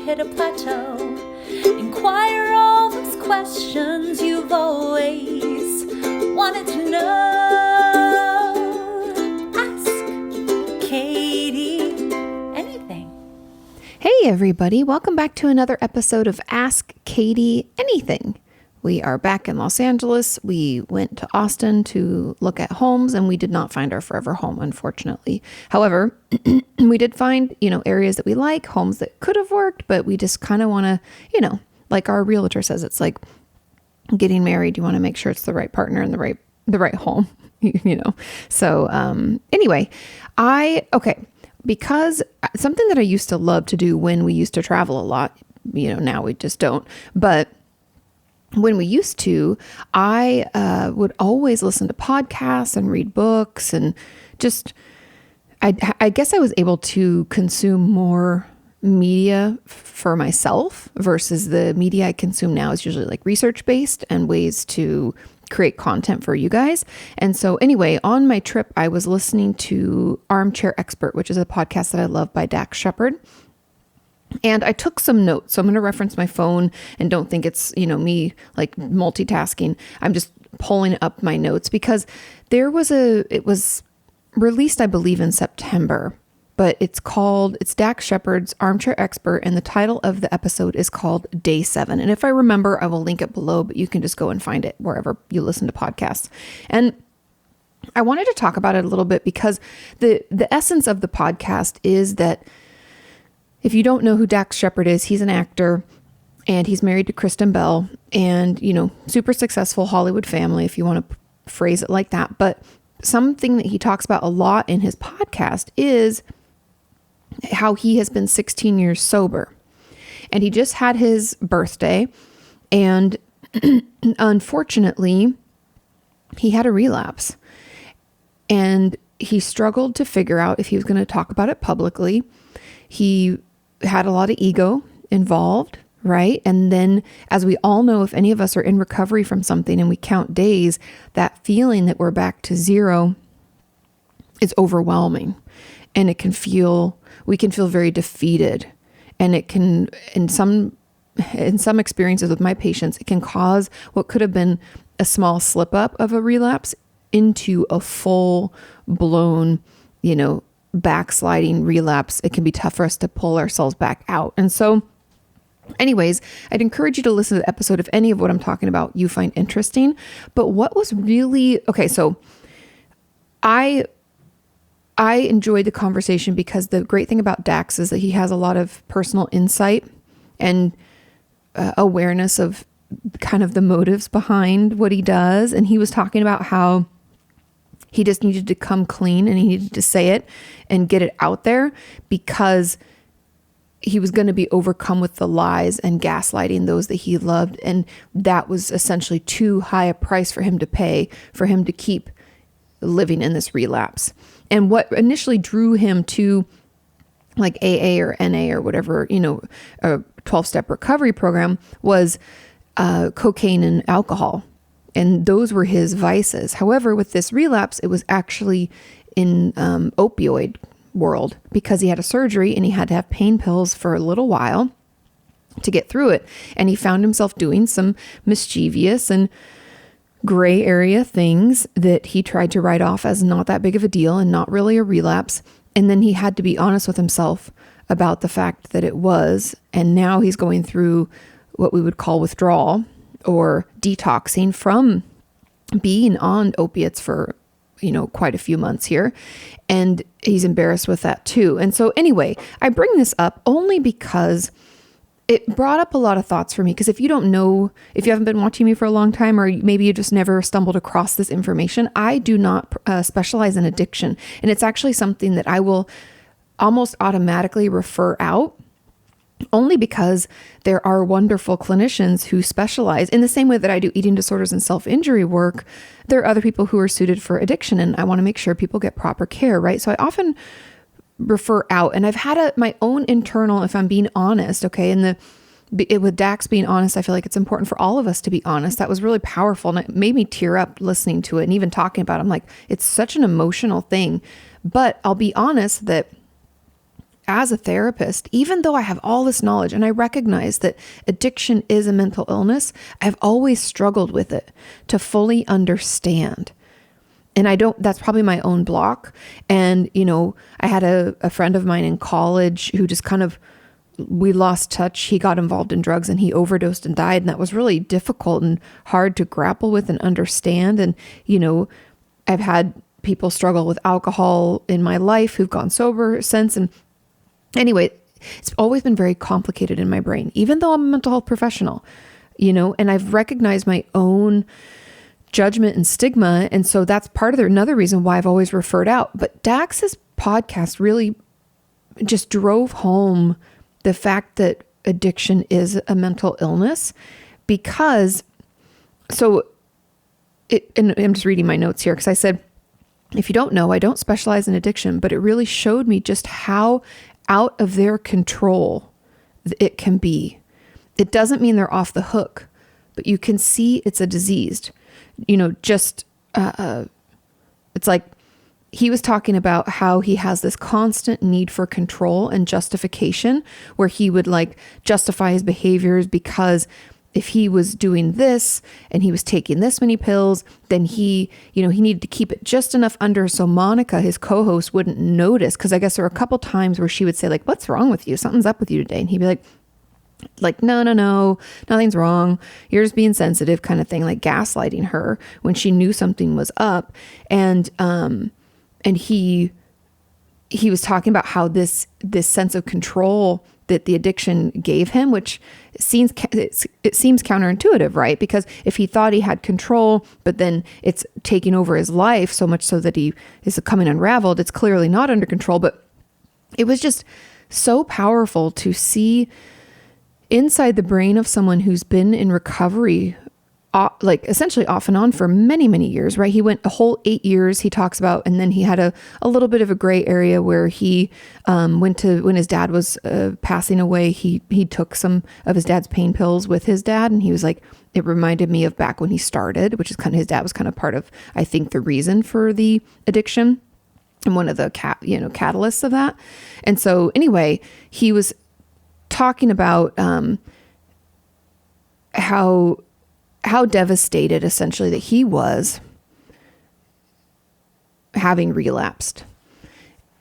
hit a plateau. Inquire all those questions you've always wanted to know. Ask Kati anything. Hey everybody, welcome back to another episode of Ask Kati Anything. We are back in Los Angeles. We went to Austin to look at homes and we did not find our forever home, unfortunately. However, we did find, areas that we like, homes that could have worked, but we just kind of want to, like our realtor says, it's like getting married. You want to make sure it's the right partner and the right home, So anyway, because something that I used to love to do when we used to travel a lot, now we just don't, but when we used to, I would always listen to podcasts and read books and just, I guess I was able to consume more media for myself versus the media I consume now is usually like research based and ways to create content for you guys. And so anyway, on my trip, I was listening to Armchair Expert, which is a podcast that I love by Dax Shepard. And I took some notes. So I'm going to reference my phone and don't think it's, me like multitasking. I'm just pulling up my notes because it was released, I believe, in September, but it's Dax Shepard's Armchair Expert. And the title of the episode is called Day 7. And if I remember, I will link it below, but you can just go and find it wherever you listen to podcasts. And I wanted to talk about it a little bit because the essence of the podcast is that if you don't know who Dax Shepard is, he's an actor and he's married to Kristen Bell and, super successful Hollywood family, if you want to phrase it like that. But something that he talks about a lot in his podcast is how he has been 16 years sober. And he just had his birthday and unfortunately, he had a relapse. And he struggled to figure out if he was going to talk about it publicly. He had a lot of ego involved, right? And then, as we all know, if any of us are in recovery from something and we count days, that feeling that we're back to zero is overwhelming. And we can feel very defeated. And it can, in some experiences with my patients, it can cause what could have been a small slip up of a relapse into a full blown, backsliding relapse. It can be tough for us to pull ourselves back out. And so anyways, I'd encourage you to listen to the episode if any of what I'm talking about you find interesting. But what was really, so I enjoyed the conversation because the great thing about Dax is that he has a lot of personal insight and awareness of kind of the motives behind what he does. And he was talking about how he just needed to come clean and he needed to say it and get it out there because he was going to be overcome with the lies and gaslighting those that he loved. And that was essentially too high a price for him to pay for him to keep living in this relapse. And what initially drew him to like AA or NA or whatever, a 12-step recovery program was cocaine and alcohol. And those were his vices. However, with this relapse, it was actually in opioid world because he had a surgery and he had to have pain pills for a little while to get through it. And he found himself doing some mischievous and gray area things that he tried to write off as not that big of a deal and not really a relapse. And then he had to be honest with himself about the fact that it was. And now he's going through what we would call withdrawal or detoxing from being on opiates for, quite a few months here. And he's embarrassed with that too. And so anyway, I bring this up only because it brought up a lot of thoughts for me. Because if you haven't been watching me for a long time, or maybe you just never stumbled across this information, I do not specialize in addiction. And it's actually something that I will almost automatically refer out only because there are wonderful clinicians who specialize in the same way that I do eating disorders and self-injury work. There are other people who are suited for addiction, and I want to make sure people get proper care, right? So I often refer out, and I've had my own internal, if I'm being honest, okay, and with Dax being honest, I feel like it's important for all of us to be honest. That was really powerful, and it made me tear up listening to it and even talking about it. I'm like, it's such an emotional thing, but I'll be honest that as a therapist, even though I have all this knowledge and I recognize that addiction is a mental illness, I've always struggled with it to fully understand. And that's probably my own block. And, I had a friend of mine in college who just we lost touch. He got involved in drugs and he overdosed and died. And that was really difficult and hard to grapple with and understand. And, I've had people struggle with alcohol in my life who've gone sober since. And anyway, it's always been very complicated in my brain, even though I'm a mental health professional, and I've recognized my own judgment and stigma. And so that's another reason why I've always referred out. But Dax's podcast really just drove home the fact that addiction is a mental illness because, and I'm just reading my notes here because I said, if you don't know, I don't specialize in addiction, but it really showed me just how out of their control it can be. It doesn't mean they're off the hook, but you can see it's a disease. It's like he was talking about how he has this constant need for control and justification where he would justify his behaviors because if he was doing this and he was taking this many pills, then he needed to keep it just enough under so Monica, his co-host, wouldn't notice. Cause I guess there were a couple times where she would say what's wrong with you? Something's up with you today. And he'd be like, no, nothing's wrong. You're just being sensitive kind of thing, gaslighting her when she knew something was up. And he was talking about how this sense of control that the addiction gave him, which it seems counterintuitive, right? Because if he thought he had control, but then it's taking over his life so much so that he is becoming unraveled, it's clearly not under control. But it was just so powerful to see inside the brain of someone who's been in recovery, essentially off and on for many, many years, right? He went a whole 8 years, he talks about, and then he had a little bit of a gray area where he when his dad was passing away, he took some of his dad's pain pills with his dad. And he was like, it reminded me of back when he started, which is his dad was part of, I think, the reason for the addiction and one of the catalysts of that. And so anyway, he was talking about how devastated essentially that he was having relapsed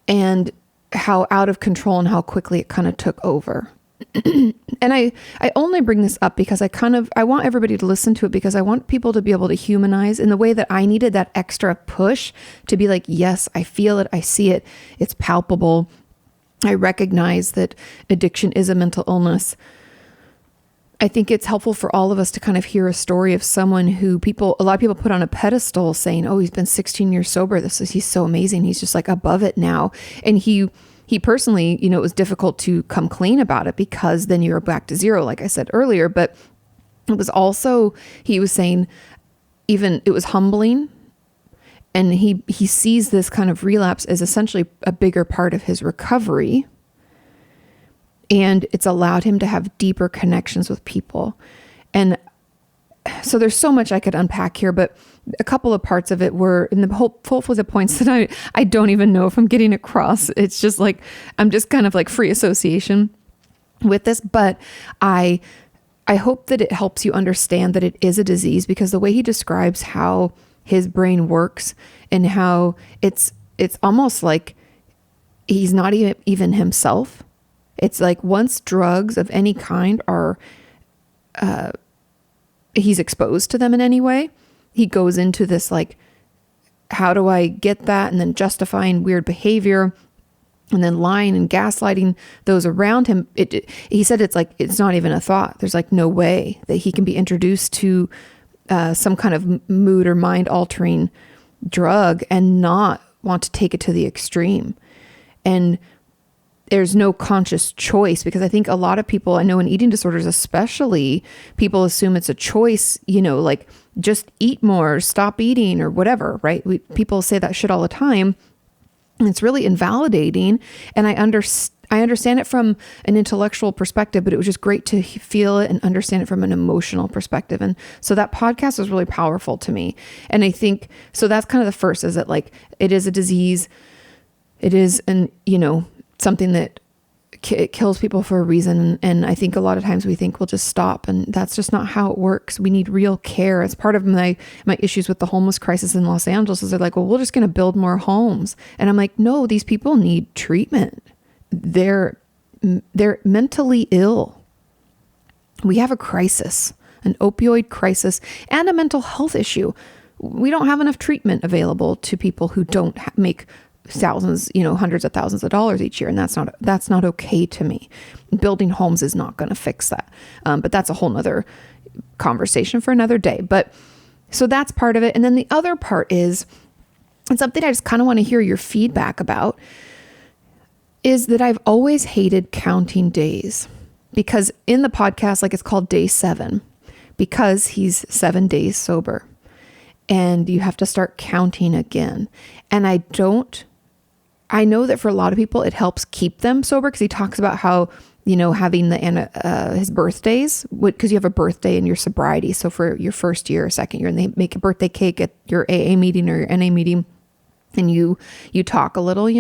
and how out of control and how quickly it took over. And I only bring this up because I want everybody to listen to it because I want people to be able to humanize in the way that I needed that extra push to be like, yes, I feel it. I see it. It's palpable. I recognize that addiction is a mental illness. I think it's helpful for all of us to hear a story of someone who a lot of people put on a pedestal saying, oh, he's been 16 years sober. He's so amazing. He's just above it now. And he personally, it was difficult to come clean about it because then you're back to zero, like I said earlier. But it was also, he was saying, even it was humbling. And he sees this relapse as essentially a bigger part of his recovery. And it's allowed him to have deeper connections with people. And so there's so much I could unpack here, but a couple of parts of it were, and hopefully the points that I don't even know if I'm getting across. It's just I'm just free association with this, but I hope that it helps you understand that it is a disease because the way he describes how his brain works and how it's almost like he's not even himself. It's once drugs of any kind are, he's exposed to them in any way, he goes into this how do I get that? And then justifying weird behavior and then lying and gaslighting those around him. He said it's not even a thought. There's no way that he can be introduced to some kind of mood or mind altering drug and not want to take it to the extreme. And there's no conscious choice because I think a lot of people, I know in eating disorders especially, people assume it's a choice, just eat more, stop eating or whatever, right? People say that shit all the time. And it's really invalidating. And I understand it from an intellectual perspective, but it was just great to feel it and understand it from an emotional perspective. And so that podcast was really powerful to me. And I think, so that's the first, is that it is a disease. It is something that it kills people for a reason. And I think a lot of times we think we'll just stop, and that's just not how it works. We need real care. It's part of my issues with the homeless crisis in Los Angeles is they're like, well, we're just going to build more homes. And I'm like, no, these people need treatment. They're mentally ill. We have a crisis, an opioid crisis, and a mental health issue. We don't have enough treatment available to people who don't make thousands, hundreds of thousands of dollars each year. And that's not okay to me. Building homes is not going to fix that. But that's a whole nother conversation for another day. But so that's part of it. And then the other part is, and something I just kind of want to hear your feedback about, is that I've always hated counting days, because in the podcast, like, it's called day 7 because he's 7 days sober, and you have to start counting again. And I know that for a lot of people, it helps keep them sober, because he talks about how, having his birthdays, because you have a birthday in your sobriety. So for your first year or second year, and they make a birthday cake at your AA meeting or your NA meeting, and you talk a little,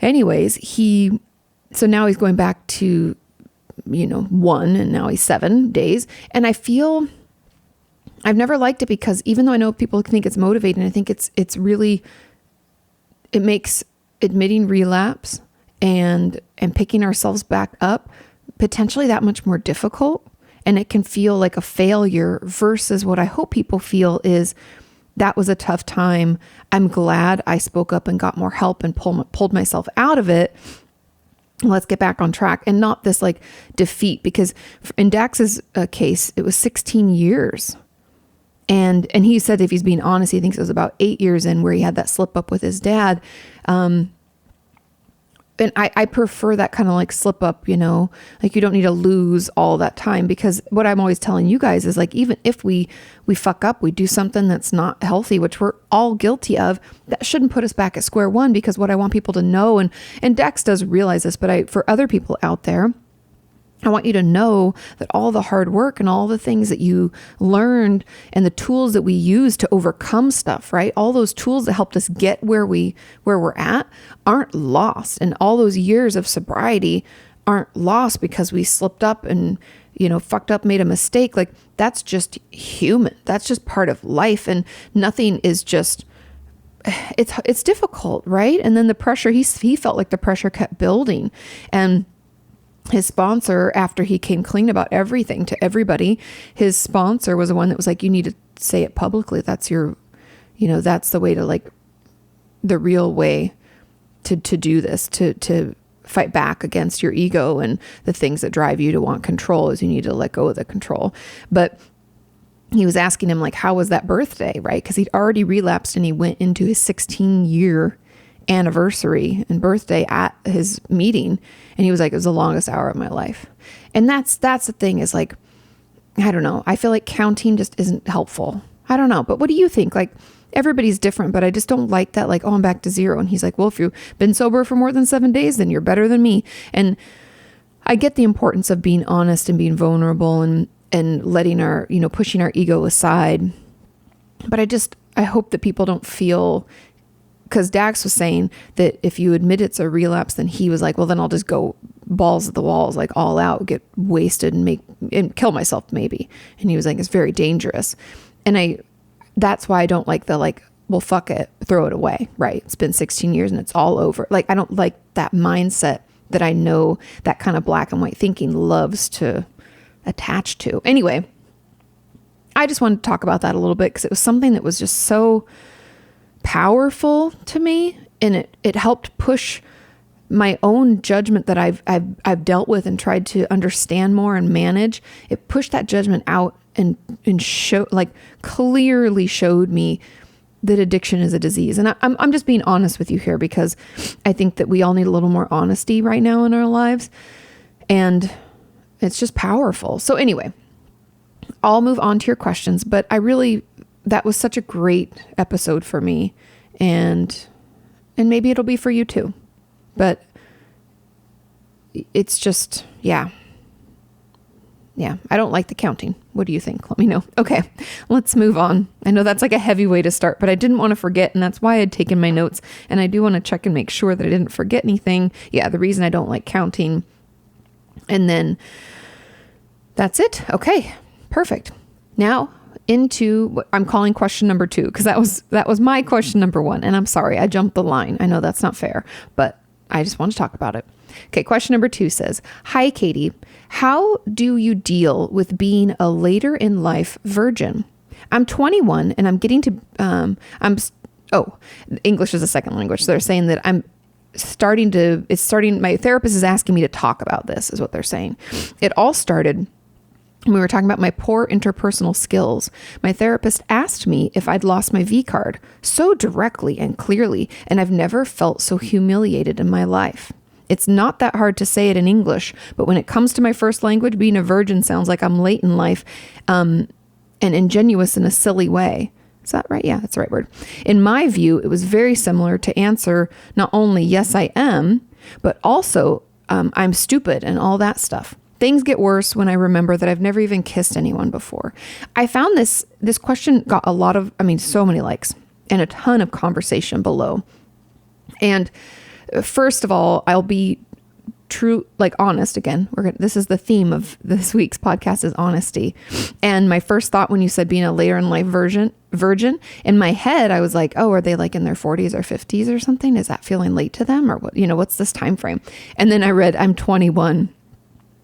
Anyways, so now he's going back to, 1, and now he's 7 days. And I feel I've never liked it, because even though I know people think it's motivating, I think it's really, it makes admitting relapse and picking ourselves back up potentially that much more difficult. And it can feel like a failure, versus what I hope people feel is, that was a tough time. I'm glad I spoke up and got more help and pulled myself out of it. Let's get back on track, and not this like defeat, because in Dax's case, it was 16 years. And he said, if he's being honest, he thinks it was about 8 years in where he had that slip up with his dad. And I prefer that kind of like slip up, like you don't need to lose all that time, because what I'm always telling you guys is like, even if we fuck up, we do something that's not healthy, which we're all guilty of, that shouldn't put us back at square one. Because what I want people to know, and Dax does realize this, but for other people out there, I want you to know that all the hard work and all the things that you learned and the tools that we use to overcome stuff, right? All those tools that helped us get where we're at aren't lost. And all those years of sobriety aren't lost because we slipped up and, fucked up, made a mistake. Like, that's just human. That's just part of life. And nothing is just, it's difficult, right? And then the pressure, he felt like the pressure kept building. And his sponsor, after he came clean about everything to everybody, his sponsor was the one that was like, you need to say it publicly. That's your, that's the way to, like, the real way to do this, to fight back against your ego and the things that drive you to want control, is you need to let go of the control. But he was asking him, like, how was that birthday, right? Because he'd already relapsed, and he went into his 16-year anniversary and birthday at his meeting, and he was like, it was the longest hour of my life. And that's the thing, is like, I don't know, I feel like counting just isn't helpful. I don't know, but what do you think? Like, everybody's different, but I just don't like that, like, oh, I'm back to zero. And he's like, well, if you've been sober for more than 7 days, then you're better than me. And I get the importance of being honest and being vulnerable and letting our, pushing our ego aside. But I hope that people don't feel, because Dax was saying that if you admit it's a relapse, then he was like, well, then I'll just go balls to the walls, like all out, get wasted and kill myself maybe. And he was like, it's very dangerous. And that's why I don't like the, like, well, fuck it, throw it away, right? It's been 16 years and it's all over. Like, I don't like that mindset that I know that kind of black and white thinking loves to attach to. Anyway, I just wanted to talk about that a little bit, because it was something that was just so powerful to me, and it helped push my own judgment that I've dealt with and tried to understand more and manage. It pushed that judgment out and clearly showed me that addiction is a disease. And I'm just being honest with you here, because I think that we all need a little more honesty right now in our lives, and it's just powerful. So anyway, I'll move on to your questions, but that was such a great episode for me, and maybe it'll be for you too. But it's just, yeah, Yeah, I don't like the counting. What do you think? Let me know. Okay, let's move on. I know that's like a heavy way to start, but I didn't want to forget, and that's why I'd taken my notes, and I do want to check and make sure that I didn't forget anything. Yeah, the reason I don't like counting. And then that's it. Okay, perfect. Now into what I'm calling question number 2, because that was my question number 1, and I'm sorry, I jumped the line. I know that's not fair, but I just want to talk about it. Okay, question number 2 says, "Hi, Katie. How do you deal with being a later in life virgin? I'm 21 and I'm getting to, English is a second language. So they're saying that my therapist is asking me to talk about this, is what they're saying. It all started when we were talking about my poor interpersonal skills. My therapist asked me if I'd lost my V card so directly and clearly, and I've never felt so humiliated in my life. It's not that hard to say it in English, but when it comes to my first language, being a virgin sounds like I'm late in life, and ingenuous in a silly way." Is that right? Yeah, that's the right word. "In my view, it was very similar to answer not only yes, I am, but also I'm stupid and all that stuff. Things get worse when I remember that I've never even kissed anyone before." I found this question got so many likes and a ton of conversation below. And first of all, I'll be honest again. This is the theme of this week's podcast, is honesty. And my first thought when you said being a later in life virgin, in my head, I was like, oh, are they like in their 40s or 50s or something? Is that feeling late to them, or what? What's this time frame? And then I read, I'm 21.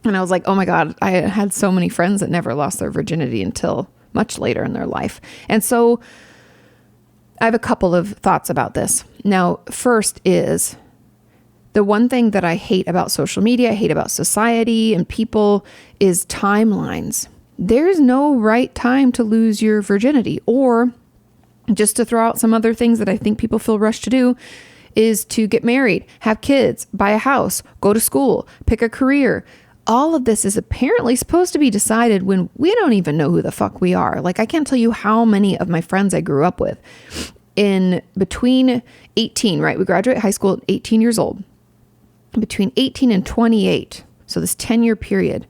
And I was like, oh my God, I had so many friends that never lost their virginity until much later in their life. And so I have a couple of thoughts about this. Now, first is, the one thing that I hate about social media, I hate about society and people, is timelines. There's no right time to lose your virginity. Or, just to throw out some other things that I think people feel rushed to do, is to get married, have kids, buy a house, go to school, pick a career. All of this is apparently supposed to be decided when we don't even know who the fuck we are. Like, I can't tell you how many of my friends I grew up with in between 18, right? We graduate high school at 18 years old. Between 18 and 28, so this 10-year period,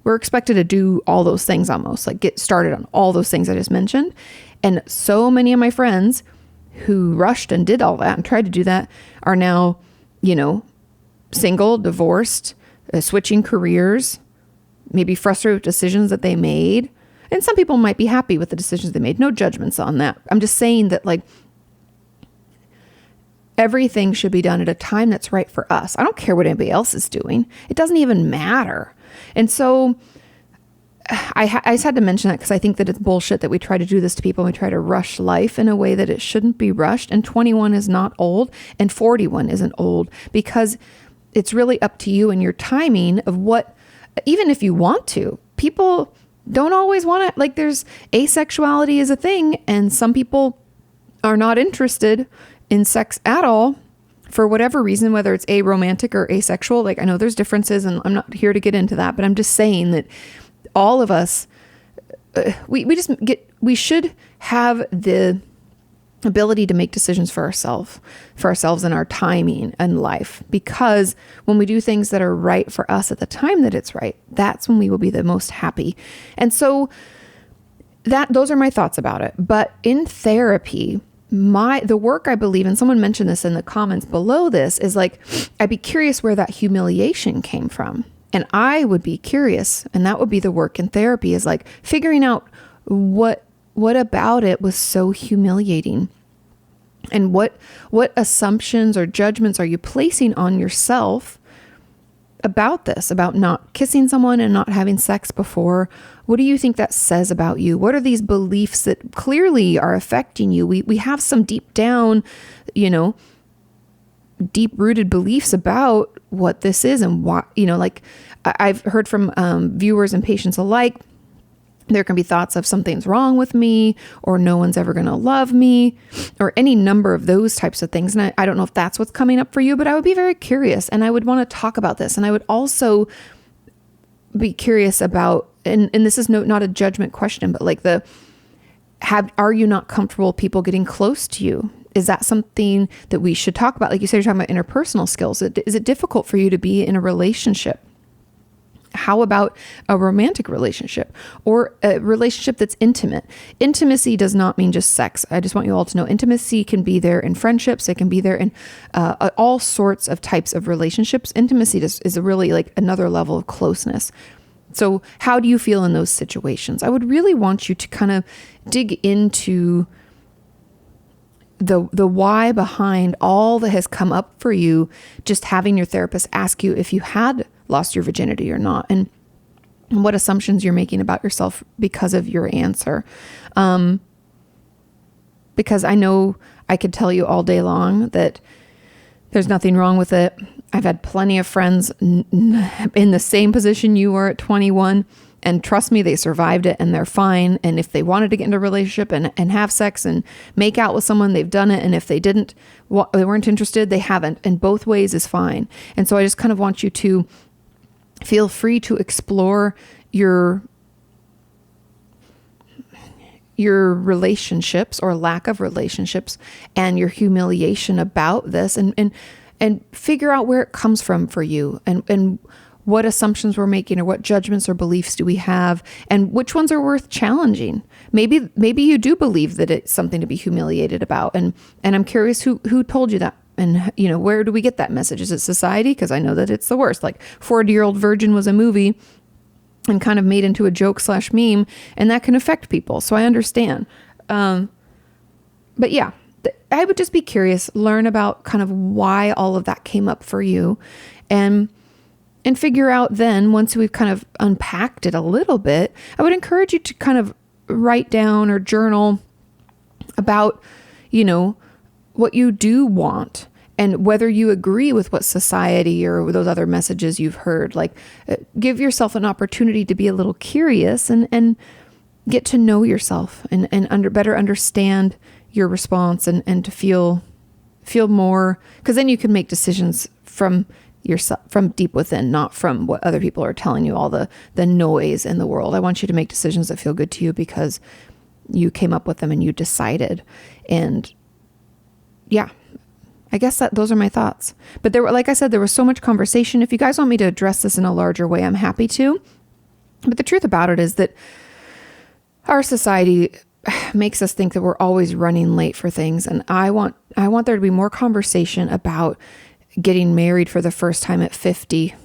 we're expected to do all those things almost, like get started on all those things I just mentioned. And so many of my friends who rushed and did all that and tried to do that are now, single, divorced, switching careers, maybe frustrated with decisions that they made. And some people might be happy with the decisions they made. No judgments on that. I'm just saying that, like, everything should be done at a time that's right for us. I don't care what anybody else is doing. It doesn't even matter. And so I just had to mention that because I think that it's bullshit that we try to do this to people. And we try to rush life in a way that it shouldn't be rushed. And 21 is not old, and 41 isn't old, because it's really up to you and your timing of what, even if you want to. People don't always want to, like, there's asexuality is a thing, and some people are not interested in sex at all for whatever reason, whether it's aromantic or asexual. Like, I know there's differences, and I'm not here to get into that, but I'm just saying that all of us, we should have the ability to make decisions for ourselves and our timing in life, because when we do things that are right for us at the time that it's right, that's when we will be the most happy. And so those are my thoughts about it. But in therapy, the work I believe, and someone mentioned this in the comments below this, is like, I'd be curious where that humiliation came from. And I would be curious, and that would be the work in therapy, is like figuring out what about it was so humiliating, and what assumptions or judgments are you placing on yourself about this, about not kissing someone and not having sex before. What do you think that says about you? What are these beliefs that clearly are affecting you? We have some deep down, deep rooted beliefs about what this is, and why, like I've heard from viewers and patients alike, there can be thoughts of something's wrong with me, or no one's ever going to love me, or any number of those types of things. And I don't know if that's what's coming up for you, but I would be very curious, and I would want to talk about this. And I would also be curious about, and this is not a judgment question, but like are you not comfortable with people getting close to you? Is that something that we should talk about? Like you said, you're talking about interpersonal skills. Is it difficult for you to be in a relationship? How about a romantic relationship or a relationship that's intimate? Intimacy does not mean just sex. I just want you all to know intimacy can be there in friendships. It can be there in all sorts of types of relationships. Intimacy is really like another level of closeness. So how do you feel in those situations? I would really want you to kind of dig into the why behind all that has come up for you, just having your therapist ask you if you had lost your virginity or not, and what assumptions you're making about yourself because of your answer. Because I know I could tell you all day long that there's nothing wrong with it. I've had plenty of friends in the same position you were at 21, and trust me, they survived it and they're fine. And if they wanted to get into a relationship and have sex and make out with someone, they've done it. And if they didn't, they weren't interested, they haven't. And both ways is fine. And so I just kind of want you to feel free to explore your relationships or lack of relationships and your humiliation about this, and figure out where it comes from for you, and what assumptions we're making, or what judgments or beliefs do we have, and which ones are worth challenging. Maybe you do believe that it's something to be humiliated about. And I'm curious who told you that. And, where do we get that message? Is it society? Because I know that it's the worst. Like 40-Year-Old Virgin was a movie and kind of made into a joke / meme, and that can affect people. So I understand. But yeah, I would just be curious, learn about kind of why all of that came up for you, and figure out then, once we've kind of unpacked it a little bit, I would encourage you to kind of write down or journal about, what you do want, and whether you agree with what society or those other messages you've heard. Like, give yourself an opportunity to be a little curious and get to know yourself and better understand your response, and to feel more, because then you can make decisions from yourself, from deep within, not from what other people are telling you, all the noise in the world. I want you to make decisions that feel good to you because you came up with them and you decided. And yeah, I guess those are my thoughts. But like I said, there was so much conversation. If you guys want me to address this in a larger way, I'm happy to. But the truth about it is that our society makes us think that we're always running late for things. And I want there to be more conversation about getting married for the first time at 50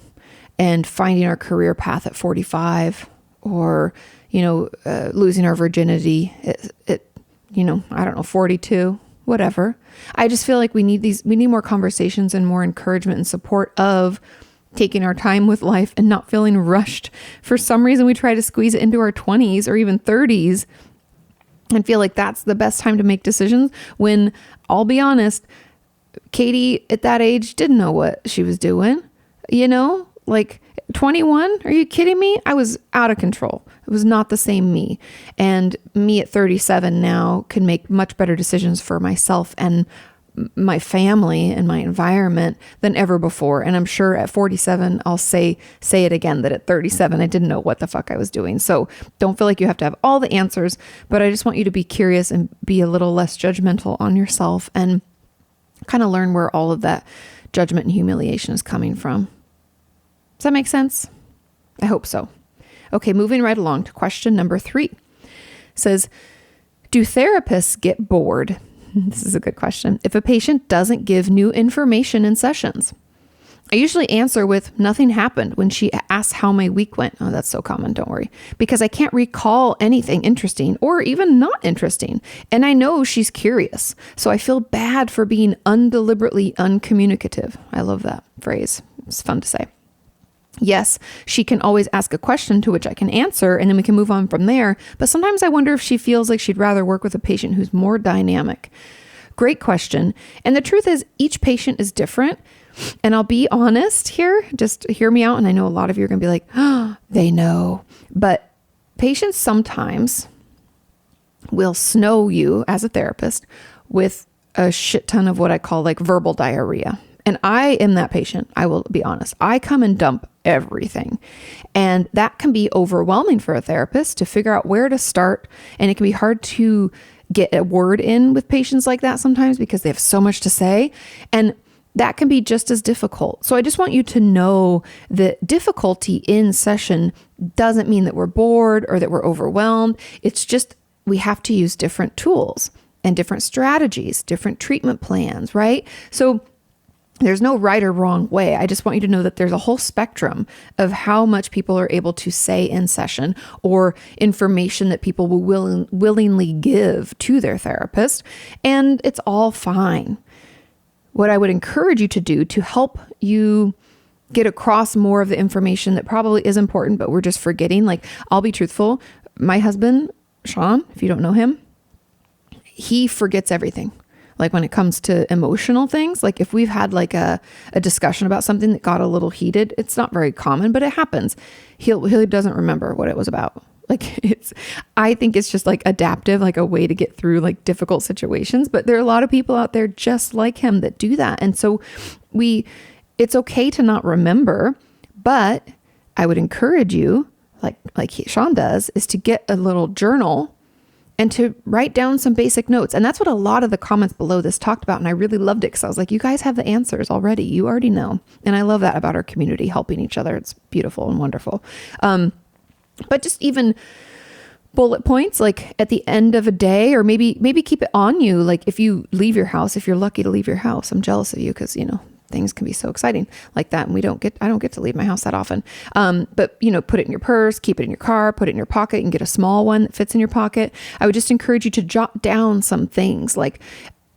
and finding our career path at 45, or, losing our virginity at I don't know, 42, whatever. I just feel like we need more conversations and more encouragement and support of taking our time with life and not feeling rushed. For some reason, we try to squeeze it into our 20s or even 30s and feel like that's the best time to make decisions, when, I'll be honest, Katie at that age didn't know what she was doing. Like 21, are you kidding me? I was out of control. It was not the same me. And me at 37 now can make much better decisions for myself and my family and my environment than ever before. And I'm sure at 47, I'll say it again, that at 37, I didn't know what the fuck I was doing. So don't feel like you have to have all the answers, but I just want you to be curious and be a little less judgmental on yourself, and kind of learn where all of that judgment and humiliation is coming from. Does that make sense? I hope so. Okay, moving right along to question number 3. It says, do therapists get bored? This is a good question. If a patient doesn't give new information in sessions? I usually answer with nothing happened when she asks how my week went. Oh, that's so common. Don't worry. Because I can't recall anything interesting or even not interesting. And I know she's curious. So I feel bad for being undeliberately uncommunicative. I love that phrase. It's fun to say. Yes, she can always ask a question to which I can answer, and then we can move on from there. But sometimes I wonder if she feels like she'd rather work with a patient who's more dynamic. Great question. And the truth is, each patient is different. And I'll be honest here, just hear me out. And I know a lot of you are going to be like, oh, they know. But patients sometimes will snow you as a therapist with a shit ton of what I call like verbal diarrhea. And I am that patient. I will be honest. I come and dump everything. And that can be overwhelming for a therapist to figure out where to start. And it can be hard to get a word in with patients like that sometimes because they have so much to say. And that can be just as difficult. So I just want you to know that difficulty in session doesn't mean that we're bored or that we're overwhelmed. It's just we have to use different tools and different strategies, different treatment plans, right? So there's no right or wrong way. I just want you to know that there's a whole spectrum of how much people are able to say in session or information that people will willingly give to their therapist, and it's all fine. What I would encourage you to do to help you get across more of the information that probably is important, but we're just forgetting. Like, I'll be truthful. My husband, Sean, if you don't know him, he forgets everything. Like when it comes to emotional things, like if we've had like a discussion about something that got a little heated, it's not very common, but it happens. He doesn't remember what it was about. Like I think it's just like adaptive, like a way to get through like difficult situations. But there are a lot of people out there just like him that do that. And so it's okay to not remember, but I would encourage you, Sean does, is to get a little journal and to write down some basic notes. And that's what a lot of the comments below this talked about. And I really loved it because I was like, you guys have the answers already. You already know. And I love that about our community, helping each other. It's beautiful and wonderful. But just even bullet points, like at the end of a day, or maybe keep it on you. Like if you leave your house, if you're lucky to leave your house, I'm jealous of you because, things can be so exciting like that. And I don't get to leave my house that often. But put it in your purse, keep it in your car, put it in your pocket, and get a small one that fits in your pocket. I would just encourage you to jot down some things like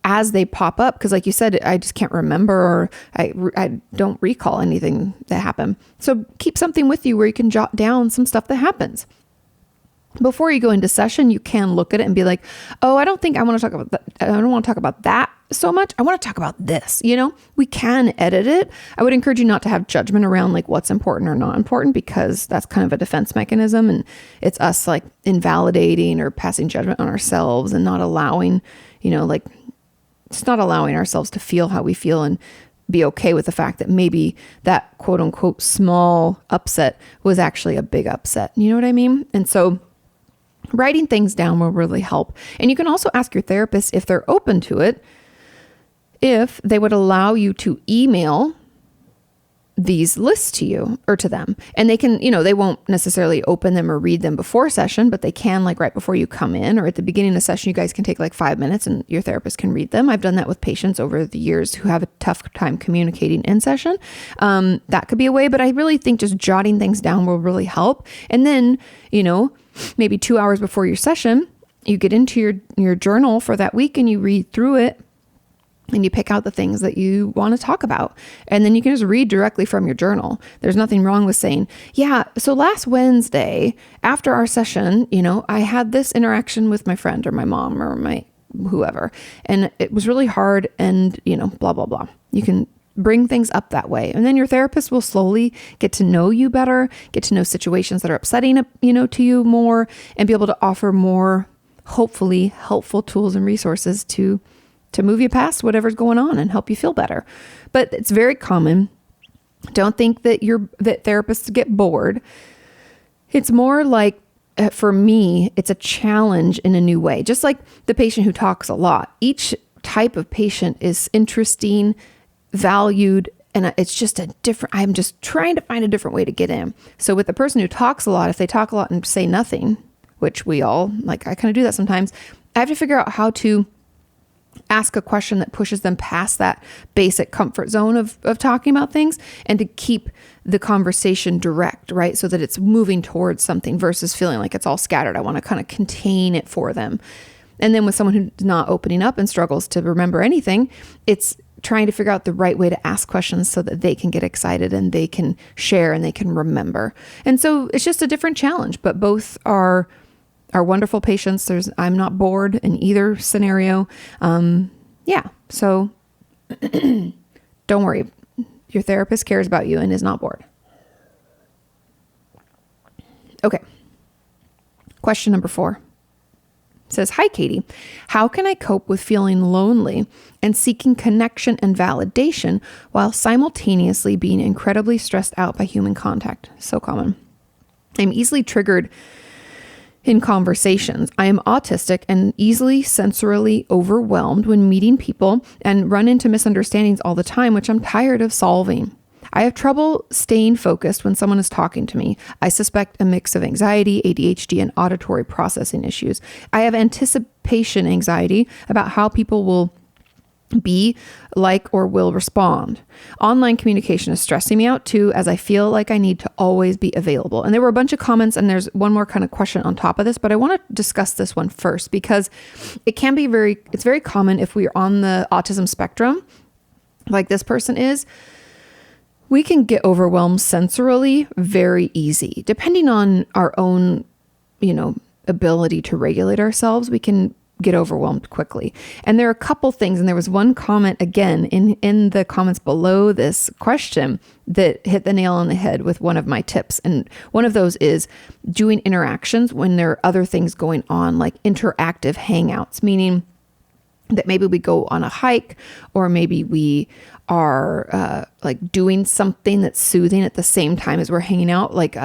as they pop up. Cause like you said, I just can't remember, or I don't recall anything that happened. So keep something with you where you can jot down some stuff that happens. Before you go into session, you can look at it and be like, oh, I don't think I want to talk about that. I don't want to talk about that so much. I want to talk about this. We can edit it. I would encourage you not to have judgment around like what's important or not important, because that's kind of a defense mechanism. And it's us like invalidating or passing judgment on ourselves and not allowing, just not allowing ourselves to feel how we feel and be okay with the fact that maybe that quote unquote small upset was actually a big upset. You know what I mean? And so writing things down will really help. And you can also ask your therapist, if they're open to it, if they would allow you to email these lists to you or to them. And they can, they won't necessarily open them or read them before session, but they can, like right before you come in or at the beginning of session, you guys can take like 5 minutes and your therapist can read them. I've done that with patients over the years who have a tough time communicating in session. That could be a way, but I really think just jotting things down will really help. And then, maybe 2 hours before your session, you get into your journal for that week and you read through it and you pick out the things that you want to talk about. And then you can just read directly from your journal. There's nothing wrong with saying, yeah, so last Wednesday after our session, I had this interaction with my friend or my mom or my whoever, and it was really hard and, blah, blah, blah. You can bring things up that way. And then your therapist will slowly get to know you better, get to know situations that are upsetting, to you more, and be able to offer more, hopefully helpful tools and resources to move you past whatever's going on and help you feel better. But it's very common. Don't think that that therapists get bored. It's more like, for me, it's a challenge in a new way. Just like the patient who talks a lot. Each type of patient is interesting, valued, and it's just I'm just trying to find a different way to get in. So with the person who talks a lot, if they talk a lot and say nothing, which we all, I kind of do that sometimes, I have to figure out how to ask a question that pushes them past that basic comfort zone of talking about things and to keep the conversation direct, right? So that it's moving towards something versus feeling like it's all scattered. I want to kind of contain it for them. And then with someone who's not opening up and struggles to remember anything, it's trying to figure out the right way to ask questions so that they can get excited and they can share and they can remember. And so it's just a different challenge, but both are wonderful patients. I'm not bored in either scenario. So don't worry. Your therapist cares about you and is not bored. Okay. Question number 4. It says, hi, Katie. How can I cope with feeling lonely and seeking connection and validation while simultaneously being incredibly stressed out by human contact? So common. I'm easily triggered in conversations. I am autistic and easily sensorily overwhelmed when meeting people and run into misunderstandings all the time, which I'm tired of solving. I have trouble staying focused when someone is talking to me. I suspect a mix of anxiety, ADHD, and auditory processing issues. I have anticipation anxiety about how people will be like or will respond. Online communication is stressing me out too, as I feel like I need to always be available. And there were a bunch of comments, and there's one more kind of question on top of this, but I want to discuss this one first because it's very common if we're on the autism spectrum, like this person is. We can get overwhelmed sensorily very easy. Depending on our own, ability to regulate ourselves, we can get overwhelmed quickly. And there are a couple things, and there was one comment again in the comments below this question that hit the nail on the head with one of my tips. And one of those is doing interactions when there are other things going on, like interactive hangouts, meaning that maybe we go on a hike, or maybe we are like doing something that's soothing at the same time as we're hanging out. Like,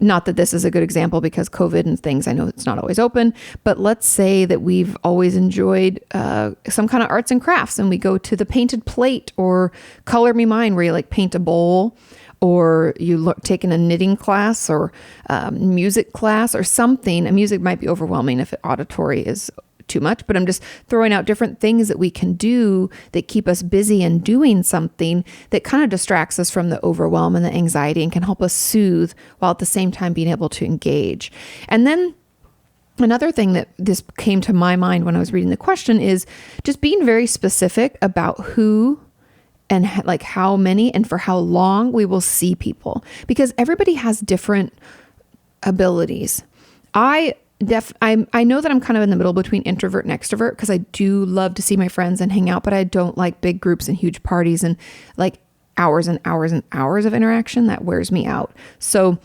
not that this is a good example because COVID and things, I know it's not always open, but let's say that we've always enjoyed some kind of arts and crafts, and we go to the painted plate or Color Me Mine, where you like paint a bowl, or you taking a knitting class or music class or something. And music might be overwhelming if auditory is too much, but I'm just throwing out different things that we can do that keep us busy and doing something that kind of distracts us from the overwhelm and the anxiety and can help us soothe while at the same time being able to engage. And then another thing that this came to my mind when I was reading the question is just being very specific about who and like how many and for how long we will see people, because everybody has different abilities. I know that I'm kind of in the middle between introvert and extrovert, because I do love to see my friends and hang out, but I don't like big groups and huge parties and like hours and hours and hours of interaction. That wears me out. So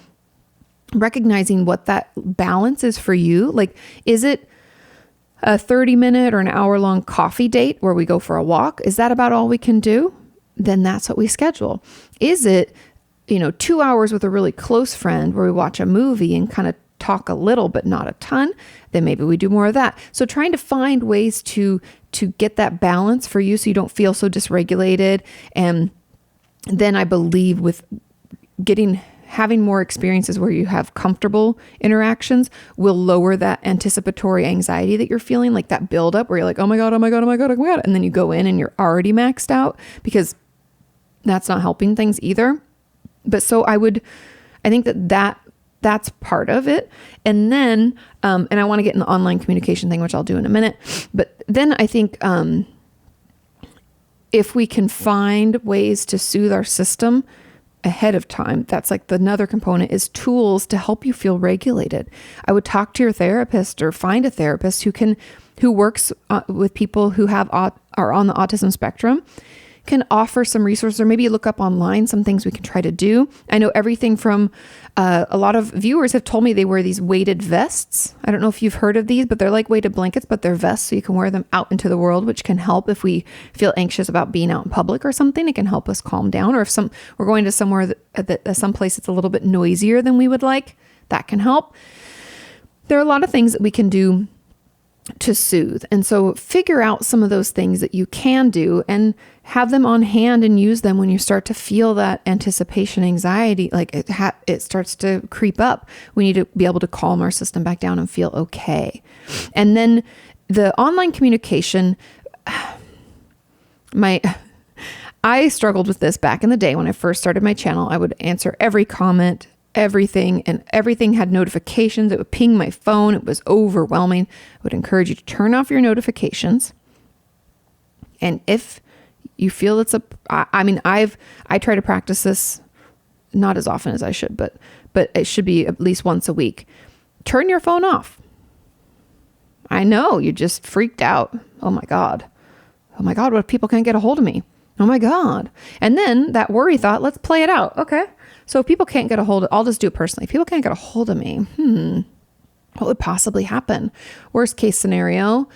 recognizing what that balance is for you, like, is it a 30-minute or an hour-long coffee date where we go for a walk? Is that about all we can do? Then that's what we schedule. Is it, 2 hours with a really close friend where we watch a movie and kind of talk a little, but not a ton? Then maybe we do more of that. So trying to find ways to get that balance for you so you don't feel so dysregulated. And then I believe with having more experiences where you have comfortable interactions will lower that anticipatory anxiety that you're feeling, like that buildup where you're like, oh my God, oh my God, oh my God, oh my God. And then you go in and you're already maxed out, because that's not helping things either. But so I think that's part of it. And then, and I want to get in the online communication thing, which I'll do in a minute. But then I think if we can find ways to soothe our system ahead of time, that's like another component, is tools to help you feel regulated. I would talk to your therapist or find a therapist who works with people who are on the autism spectrum, can offer some resources, or maybe look up online some things we can try to do. I know everything from a lot of viewers have told me they wear these weighted vests. I don't know if you've heard of these, but they're like weighted blankets, but they're vests, so you can wear them out into the world, which can help if we feel anxious about being out in public or something. It can help us calm down. Or if we're going to somewhere someplace that's a little bit noisier than we would like, that can help. There are a lot of things that we can do to soothe. And so figure out some of those things that you can do and have them on hand and use them when you start to feel that anticipation anxiety, like it starts to creep up. We need to be able to calm our system back down and feel okay. And then the online communication, I struggled with this back in the day when I first started my channel. I would answer every comment, everything, and everything had notifications. It would ping my phone. It was overwhelming. I would encourage you to turn off your notifications. And if you feel I try to practice this not as often as I should, but it should be at least once a week. Turn your phone off. I know you just freaked out. Oh my God, what if people can't get a hold of me? Oh my God. And then that worry thought, let's play it out. Okay. So if people can't get a hold of, I'll just do it personally. If people can't get a hold of me, what would possibly happen? Worst case scenario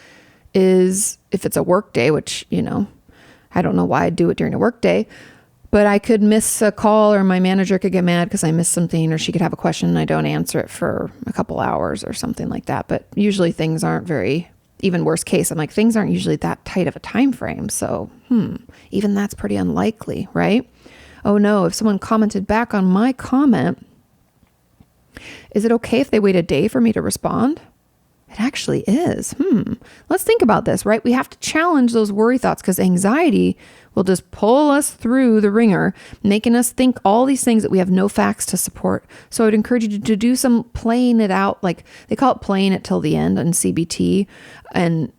is if it's a work day, which, I don't know why I'd do it during a work day, but I could miss a call, or my manager could get mad because I missed something, or she could have a question and I don't answer it for a couple hours or something like that. But usually things aren't very, even worst case, I'm like, things aren't usually that tight of a time frame. So, even that's pretty unlikely, right? Oh no, if someone commented back on my comment, is it okay if they wait a day for me to respond? It actually is. Let's think about this, right? We have to challenge those worry thoughts, because anxiety will just pull us through the ringer, making us think all these things that we have no facts to support. So I'd encourage you to do some playing it out. Like they call it playing it till the end in CBT. And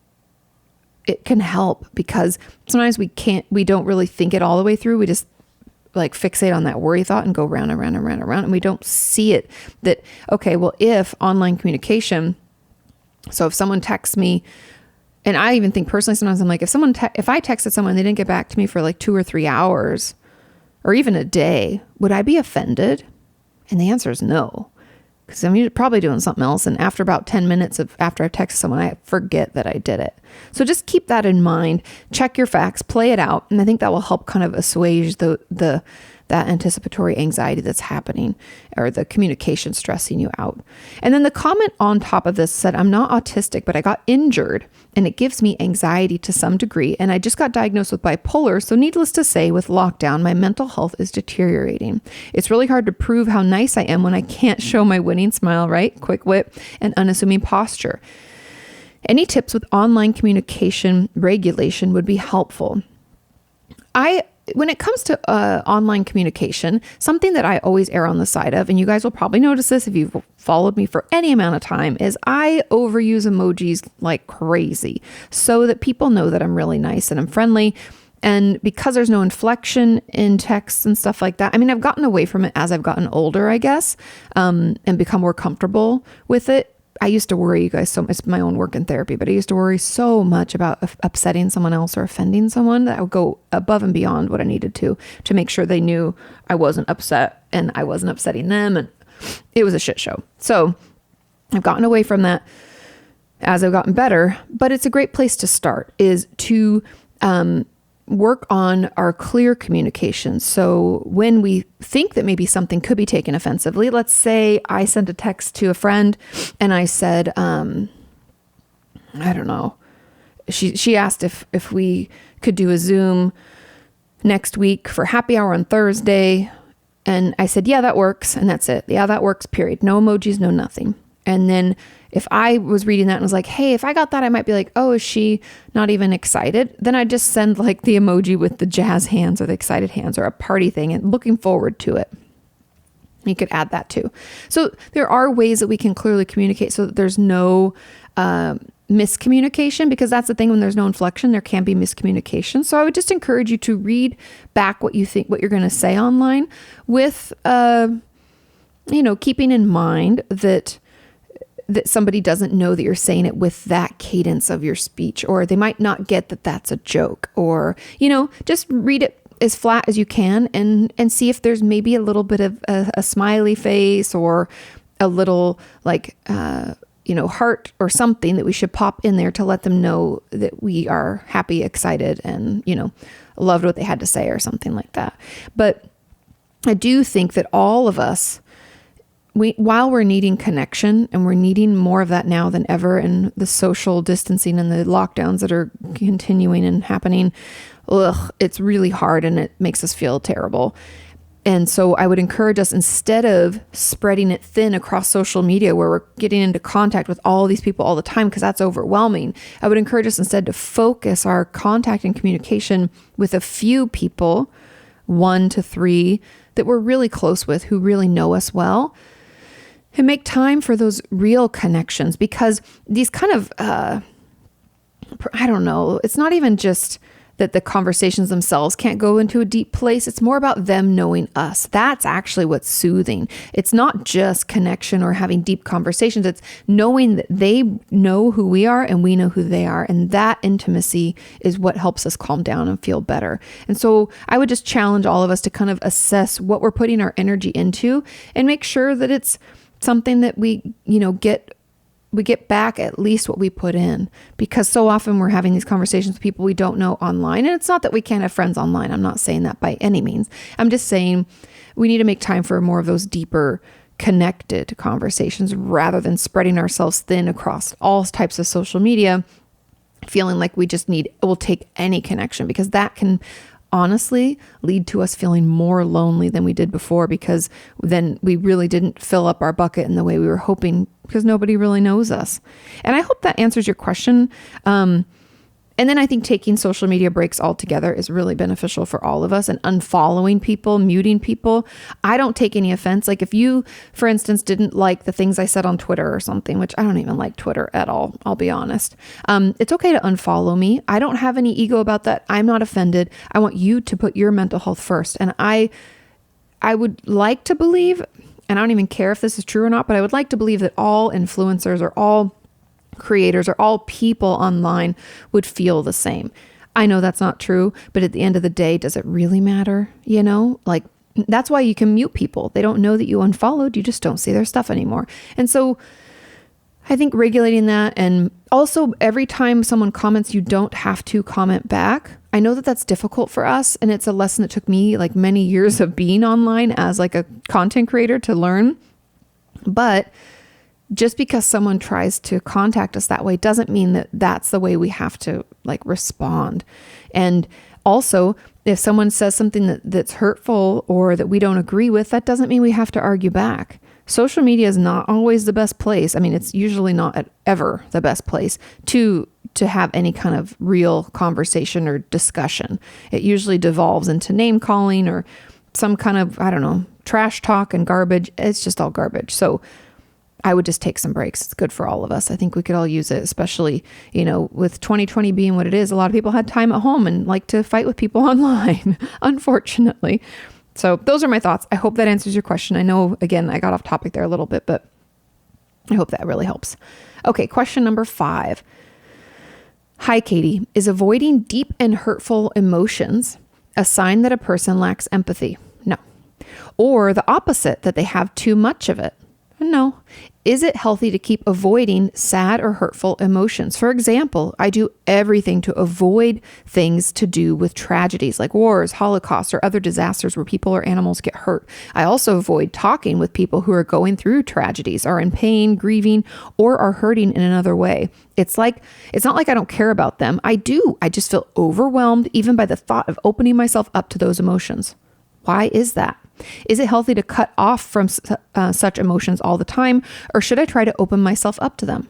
it can help, because sometimes we don't really think it all the way through. We just like fixate on that worry thought and go round and round and round and round. And we don't see it that, okay, well, if online communication, so if someone texts me, and I even think personally, sometimes I'm like, if I texted someone and they didn't get back to me for like 2 or 3 hours or even a day, would I be offended? And the answer is no, because I'm probably doing something else. And after about 10 minutes after I text someone, I forget that I did it. So just keep that in mind, check your facts, play it out. And I think that will help kind of assuage that anticipatory anxiety that's happening, or the communication stressing you out. And then the comment on top of this said, I'm not autistic, but I got injured and it gives me anxiety to some degree. And I just got diagnosed with bipolar. So needless to say, with lockdown, my mental health is deteriorating. It's really hard to prove how nice I am when I can't show my winning smile, right? Quick wit and unassuming posture. Any tips with online communication regulation would be helpful. When it comes to online communication, something that I always err on the side of, and you guys will probably notice this if you've followed me for any amount of time, is I overuse emojis like crazy so that people know that I'm really nice and I'm friendly. And because there's no inflection in text and stuff like that, I mean, I've gotten away from it as I've gotten older, I guess, and become more comfortable with it. I used to worry, you guys, so it's my own work in therapy, but I used to worry so much about upsetting someone else or offending someone that I would go above and beyond what I needed to make sure they knew I wasn't upset and I wasn't upsetting them. And it was a shit show. So I've gotten away from that as I've gotten better, but it's a great place to start, is to work on our clear communication. So when we think that maybe something could be taken offensively, let's say I sent a text to a friend and I said, I don't know, she asked if we could do a Zoom next week for happy hour on Thursday. And I said, yeah, that works. And that's it. Yeah, that works, period. No emojis, no nothing. And then if I was reading that and was like, hey, if I got that, I might be like, oh, is she not even excited? Then I just send like the emoji with the jazz hands or the excited hands or a party thing and looking forward to it. You could add that too. So there are ways that we can clearly communicate so that there's no miscommunication, because that's the thing, when there's no inflection, there can be miscommunication. So I would just encourage you to read back what you think, what you're going to say online with, keeping in mind that somebody doesn't know that you're saying it with that cadence of your speech, or they might not get that that's a joke, or, just read it as flat as you can and see if there's maybe a little bit of a smiley face or a little like, heart or something that we should pop in there to let them know that we are happy, excited, and, loved what they had to say or something like that. But I do think that all of us, while we're needing connection, and we're needing more of that now than ever, and the social distancing and the lockdowns that are continuing and happening, it's really hard and it makes us feel terrible. And so I would encourage us, instead of spreading it thin across social media where we're getting into contact with all these people all the time, because that's overwhelming, I would encourage us instead to focus our contact and communication with a few people, 1 to 3, that we're really close with, who really know us well, and make time for those real connections. Because these kind of, it's not even just that the conversations themselves can't go into a deep place. It's more about them knowing us. That's actually what's soothing. It's not just connection or having deep conversations. It's knowing that they know who we are and we know who they are. And that intimacy is what helps us calm down and feel better. And so I would just challenge all of us to kind of assess what we're putting our energy into and make sure that it's something that we, get get back at least what we put in, because so often we're having these conversations with people we don't know online. And it's not that we can't have friends online. I'm not saying that by any means. I'm just saying we need to make time for more of those deeper connected conversations rather than spreading ourselves thin across all types of social media, feeling like we'll take any connection, because that can honestly lead to us feeling more lonely than we did before, because then we really didn't fill up our bucket in the way we were hoping, because nobody really knows us. And I hope that answers your question. And then I think taking social media breaks altogether is really beneficial for all of us, and unfollowing people, muting people. I don't take any offense. Like if you, for instance, didn't like the things I said on Twitter or something, which I don't even like Twitter at all, I'll be honest. It's okay to unfollow me. I don't have any ego about that. I'm not offended. I want you to put your mental health first. And I would like to believe, and I don't even care if this is true or not, but I would like to believe that all influencers or all creators or all people online would feel the same. I know that's not true, but at the end of the day, does it really matter? Like that's why you can mute people. They don't know that you unfollowed. You just don't see their stuff anymore. And so I think regulating that, and also every time someone comments, you don't have to comment back. I know that that's difficult for us. And it's a lesson that took me like many years of being online as like a content creator to learn. But just because someone tries to contact us that way doesn't mean that that's the way we have to like respond. And also, if someone says something that's hurtful or that we don't agree with, that doesn't mean we have to argue back. Social media is not always the best place. I mean, it's usually not ever the best place to have any kind of real conversation or discussion. It usually devolves into name calling or some kind of, I don't know, trash talk and garbage. It's just all garbage. So I would just take some breaks. It's good for all of us. I think we could all use it, especially, with 2020 being what it is. A lot of people had time at home and like to fight with people online, unfortunately. So those are my thoughts. I hope that answers your question. I know, again, I got off topic there a little bit, but I hope that really helps. Okay, question number 5. Hi, Katie. Is avoiding deep and hurtful emotions a sign that a person lacks empathy? No. Or the opposite, that they have too much of it? No. Is it healthy to keep avoiding sad or hurtful emotions? For example, I do everything to avoid things to do with tragedies like wars, holocausts, or other disasters where people or animals get hurt. I also avoid talking with people who are going through tragedies, are in pain, grieving, or are hurting in another way. It's not like I don't care about them. I do. I just feel overwhelmed even by the thought of opening myself up to those emotions. Why is that? Is it healthy to cut off from such emotions all the time, or should I try to open myself up to them?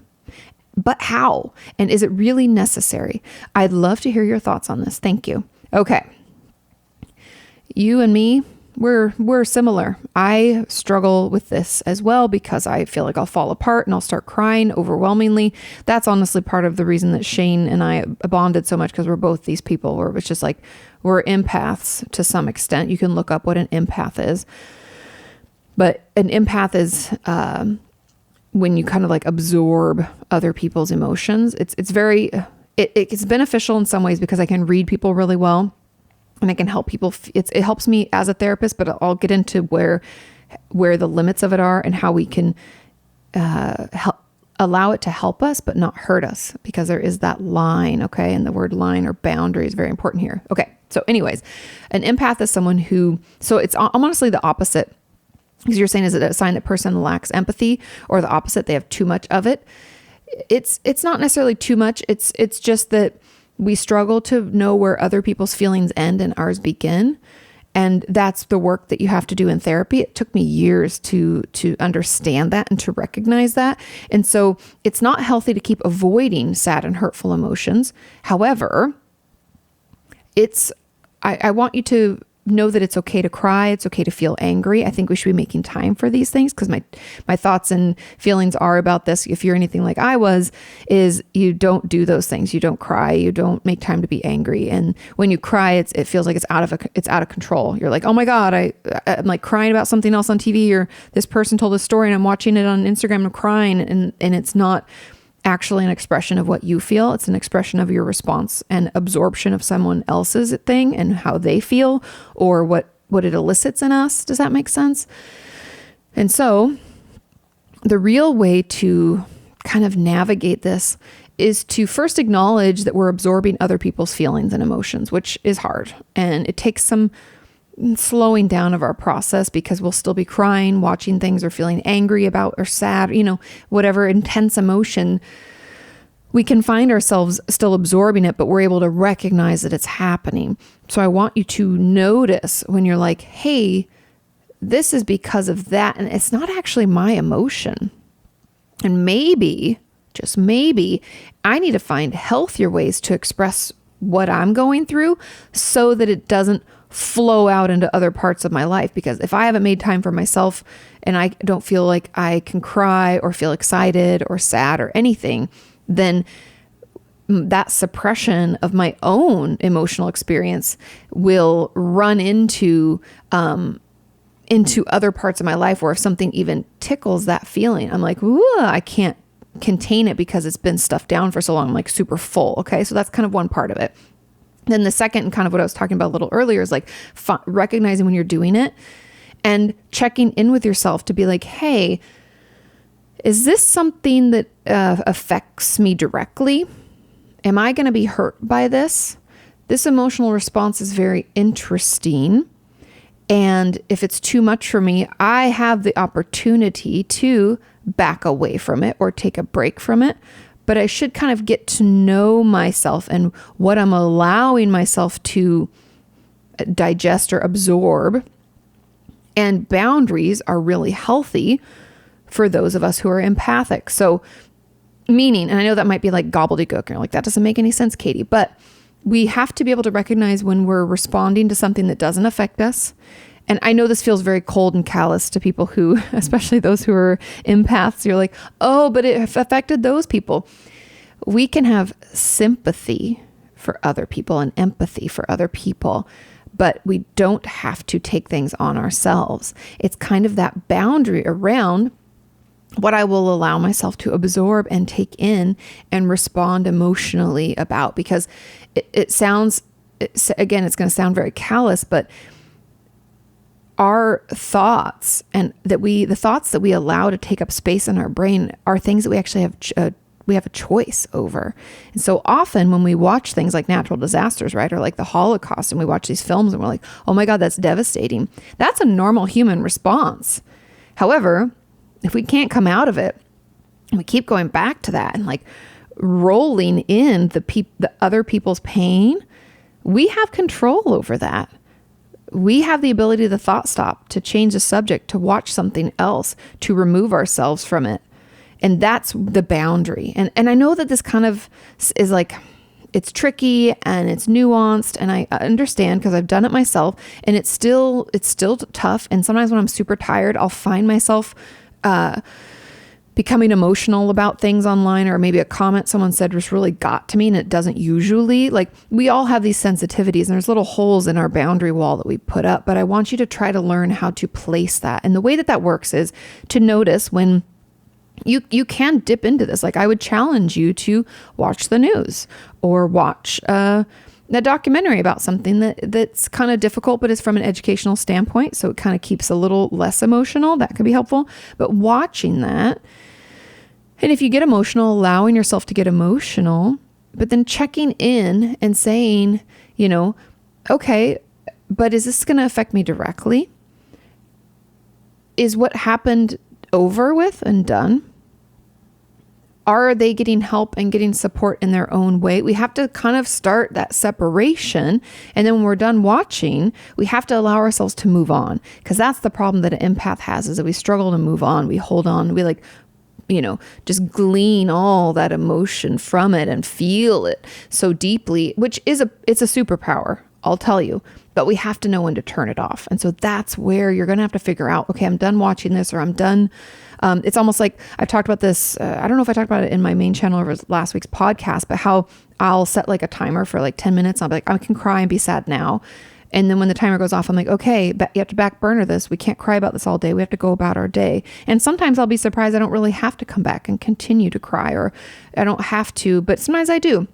But how? And is it really necessary? I'd love to hear your thoughts on this. Thank you. Okay. You and me, we're similar. I struggle with this as well because I feel like I'll fall apart and I'll start crying overwhelmingly. That's honestly part of the reason that Shane and I bonded so much, because we're both these people where it's just like, we're empaths to some extent. You can look up what an empath is. But an empath is when you kind of like absorb other people's emotions. It's beneficial in some ways because I can read people really well and I can help people. It helps me as a therapist, but I'll get into where the limits of it are and how we can allow it to help us, but not hurt us, because there is that line. Okay. And the word line or boundary is very important here. Okay. So anyways, an empath is someone who, so it's honestly the opposite, because you're saying, is it a sign that person lacks empathy, or the opposite, they have too much of it? It's not necessarily too much. It's just that we struggle to know where other people's feelings end and ours begin. And that's the work that you have to do in therapy. It took me years to understand that and to recognize that. And so it's not healthy to keep avoiding sad and hurtful emotions. However, I want you to know that it's okay to cry. It's okay to feel angry. I think we should be making time for these things, because my thoughts and feelings are about this. If you're anything like I was, is you don't do those things. You don't cry. You don't make time to be angry. And when you cry, it feels like it's out of control. You're like, oh my God, I'm like crying about something else on TV, or this person told a story and I'm watching it on Instagram and I'm crying, and it's not actually an expression of what you feel. It's an expression of your response and absorption of someone else's thing and how they feel, or what it elicits in us. Does that make sense? And so the real way to kind of navigate this is to first acknowledge that we're absorbing other people's feelings and emotions, which is hard. And it takes some slowing down of our process, because we'll still be crying, watching things, or feeling angry about or sad, whatever intense emotion. We can find ourselves still absorbing it, but we're able to recognize that it's happening. So I want you to notice when you're like, hey, this is because of that, and it's not actually my emotion. And maybe, just maybe, I need to find healthier ways to express what I'm going through so that it doesn't flow out into other parts of my life. Because if I haven't made time for myself and I don't feel like I can cry or feel excited or sad or anything, then that suppression of my own emotional experience will run into other parts of my life, where if something even tickles that feeling, I'm like, ooh, I can't contain it because it's been stuffed down for so long. I'm like super full. Okay. So that's kind of one part of it. Then the second, and kind of what I was talking about a little earlier, is like recognizing when you're doing it and checking in with yourself to be like, hey, is this something that affects me directly? Am I going to be hurt by this? This emotional response is very interesting. And if it's too much for me, I have the opportunity to back away from it or take a break from it. But I should kind of get to know myself and what I'm allowing myself to digest or absorb. And boundaries are really healthy for those of us who are empathic. So meaning, and I know that might be like gobbledygook, and you're like, that doesn't make any sense, Katie, but we have to be able to recognize when we're responding to something that doesn't affect us. And I know this feels very cold and callous to people who, especially those who are empaths, you're like, oh, but it affected those people. We can have sympathy for other people and empathy for other people, but we don't have to take things on ourselves. It's kind of that boundary around what I will allow myself to absorb and take in and respond emotionally about, because it sounds, again, it's going to sound very callous, but our thoughts the thoughts that we allow to take up space in our brain are things that we actually have a choice over. And so often when we watch things like natural disasters, right, or like the Holocaust, and we watch these films and we're like, oh my God, that's devastating. That's a normal human response. However, if we can't come out of it and we keep going back to that and like rolling in the other people's pain, we have control over that. We have the ability to thought stop, to change the subject, to watch something else, to remove ourselves from it. And that's the boundary. And I know that this kind of is like, it's tricky and it's nuanced, and I understand because I've done it myself, and it's still tough. And sometimes when I'm super tired, I'll find myself becoming emotional about things online, or maybe a comment someone said just really got to me, and it doesn't usually. Like, we all have these sensitivities, and there's little holes in our boundary wall that we put up, but I want you to try to learn how to place that. And the way that works is to notice when you can dip into this. Like, I would challenge you to watch the news or watch a documentary about something that's kind of difficult, but is from an educational standpoint. So it kind of keeps a little less emotional. That could be helpful. But watching that, and if you get emotional, allowing yourself to get emotional, but then checking in and saying, okay, but is this going to affect me directly? Is what happened over with and done? Are they getting help and getting support in their own way? We have to kind of start that separation. And then when we're done watching, we have to allow ourselves to move on. Because that's the problem that an empath has, is that we struggle to move on. We hold on. We just glean all that emotion from it and feel it so deeply, which it's a superpower, I'll tell you. But we have to know when to turn it off. And so that's where you're going to have to figure out, okay, I'm done watching this, or I'm done. It's almost like I've talked about this. I don't know if I talked about it in my main channel over last week's podcast, but how I'll set like a timer for like 10 minutes. I'll be like, I can cry and be sad now. And then when the timer goes off, I'm like, okay, but you have to back burner this. We can't cry about this all day. We have to go about our day. And sometimes I'll be surprised I don't really have to come back and continue to cry, or I don't have to, but sometimes I do.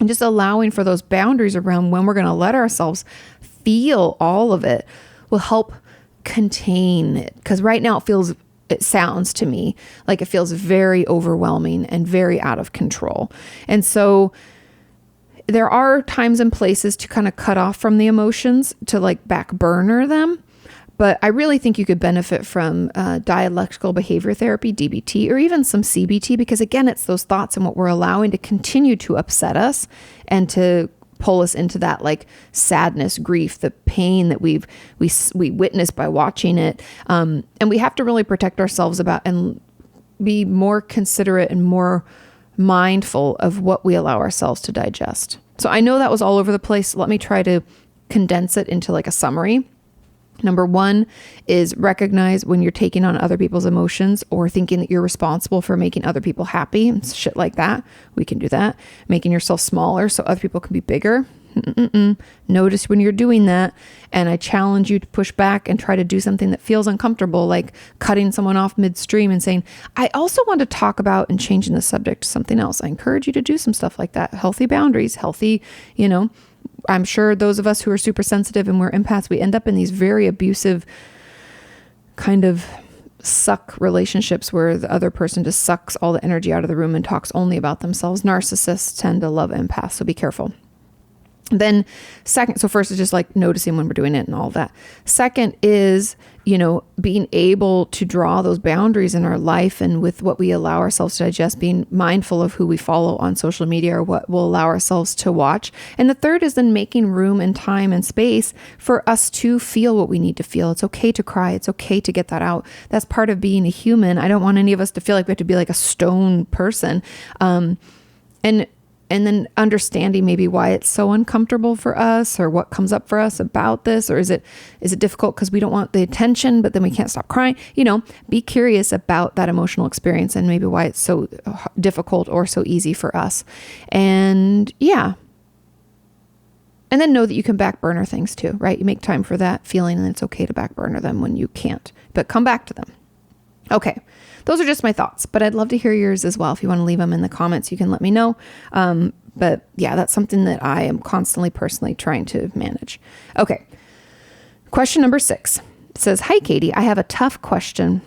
And just allowing for those boundaries around when we're going to let ourselves feel all of it will help contain it. Because right now it feels it sounds to me like it feels very overwhelming and very out of control. And so there are times and places to kind of cut off from the emotions, to like back burner them. But I really think you could benefit from dialectical behavior therapy, DBT, or even some CBT, because again, it's those thoughts and what we're allowing to continue to upset us and to pull us into that like sadness, grief, the pain that we witness by watching it. And we have to really protect ourselves about and be more considerate and more mindful of what we allow ourselves to digest. So I know that was all over the place. Let me try to condense it into like a summary. Number one is recognize when you're taking on other people's emotions or thinking that you're responsible for making other people happy. Shit like that. We can do that. Making yourself smaller so other people can be bigger. Notice when you're doing that. And I challenge you to push back and try to do something that feels uncomfortable, like cutting someone off midstream and saying, I also want to talk about, and changing the subject to something else. I encourage you to do some stuff like that. Healthy boundaries, healthy, I'm sure those of us who are super sensitive and we're empaths, we end up in these very abusive kind of suck relationships where the other person just sucks all the energy out of the room and talks only about themselves. Narcissists tend to love empaths, so be careful. Then second, so first is just like noticing when we're doing it and all that. Second is, being able to draw those boundaries in our life and with what we allow ourselves to digest, being mindful of who we follow on social media or what we'll allow ourselves to watch. And the third is then making room and time and space for us to feel what we need to feel. It's okay to cry. It's okay to get that out. That's part of being a human. I don't want any of us to feel like we have to be like a stone person. And then understanding maybe why it's so uncomfortable for us or what comes up for us about this, or is it difficult because we don't want the attention, but then we can't stop crying? Be curious about that emotional experience and maybe why it's so difficult or so easy for us. And yeah. And then know that you can back burner things too, right? You make time for that feeling and it's okay to back burner them when you can't, but come back to them. Okay. Those are just my thoughts, but I'd love to hear yours as well. If you want to leave them in the comments, you can let me know. But yeah, that's something that I am constantly personally trying to manage. Okay. Question number 6. It says, "Hi, Katie. I have a tough question.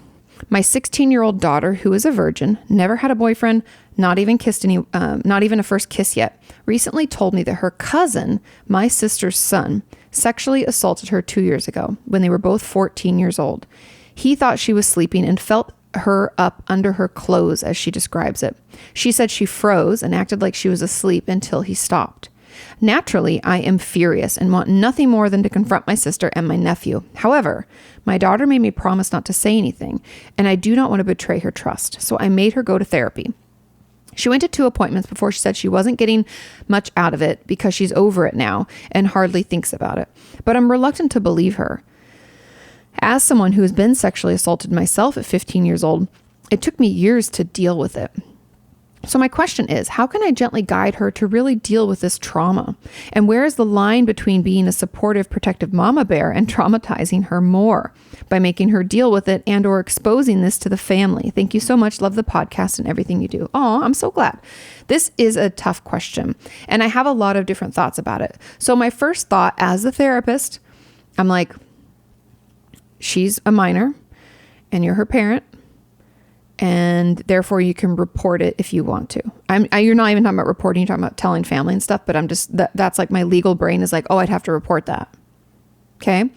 My 16-year-old daughter, who is a virgin, never had a boyfriend, not even a first kiss yet, recently told me that her cousin, my sister's son, sexually assaulted her 2 years ago when they were both 14 years old. He thought she was sleeping and felt her up under her clothes, as she describes it. She said she froze and acted like she was asleep until he stopped. Naturally, I am furious and want nothing more than to confront my sister and my nephew. However, my daughter made me promise not to say anything, and I do not want to betray her trust, so I made her go to therapy. She went to 2 appointments before she said she wasn't getting much out of it because she's over it now and hardly thinks about it. But I'm reluctant to believe her. As someone who has been sexually assaulted myself at 15 years old, it took me years to deal with it. So my question is, how can I gently guide her to really deal with this trauma? And where is the line between being a supportive, protective mama bear and traumatizing her more by making her deal with it and or exposing this to the family? Thank you so much. Love the podcast and everything you do. Oh, I'm so glad. This is a tough question. And I have a lot of different thoughts about it. So my first thought as a therapist, I'm like, she's a minor and you're her parent, and therefore you can report it if you want to. You're not even talking about reporting, you're talking about telling family and stuff, but I'm just, that's like my legal brain is like, oh, I'd have to report that. Okay.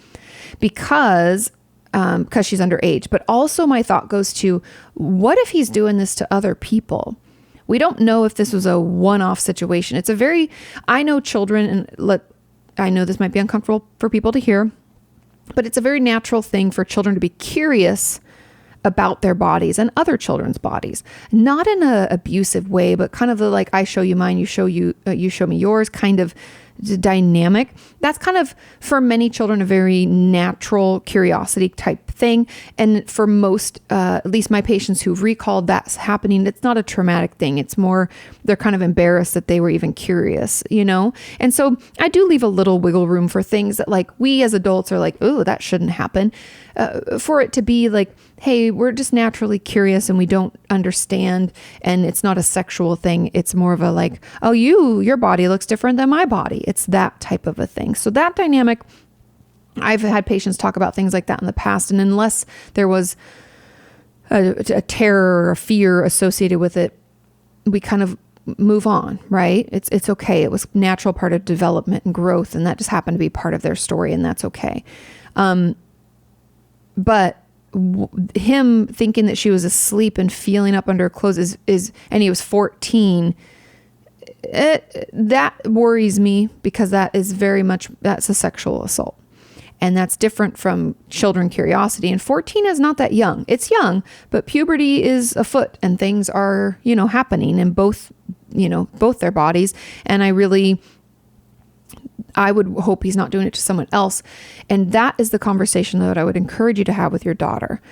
Because she's underage, but also my thought goes to, what if he's doing this to other people? We don't know if this was a one-off situation. I know children, and I know this might be uncomfortable for people to hear, but it's a very natural thing for children to be curious about their bodies and other children's bodies, not in an abusive way, but kind of the like, I show you mine, you show me yours kind of dynamic. That's kind of, for many children, a very natural curiosity type thing. And for most, at least my patients who've recalled that's happening, it's not a traumatic thing. It's more, they're kind of embarrassed that they were even curious, And so I do leave a little wiggle room for things that like we as adults are like, oh, that shouldn't happen. For it to be like, hey, we're just naturally curious and we don't understand, and it's not a sexual thing. It's more of a like, oh, your body looks different than my body. It's that type of a thing. So that dynamic, I've had patients talk about things like that in the past. And unless there was a terror or a fear associated with it, we kind of move on, right? It's okay. It was natural part of development and growth, and that just happened to be part of their story, and that's okay. But him thinking that she was asleep and feeling up under her clothes and he was 14, that worries me, because that's a sexual assault. And that's different from children curiosity. And 14 is not that young. It's young, but puberty is afoot, and things are, happening in both their bodies. And I would hope he's not doing it to someone else. And that is the conversation that I would encourage you to have with your daughter.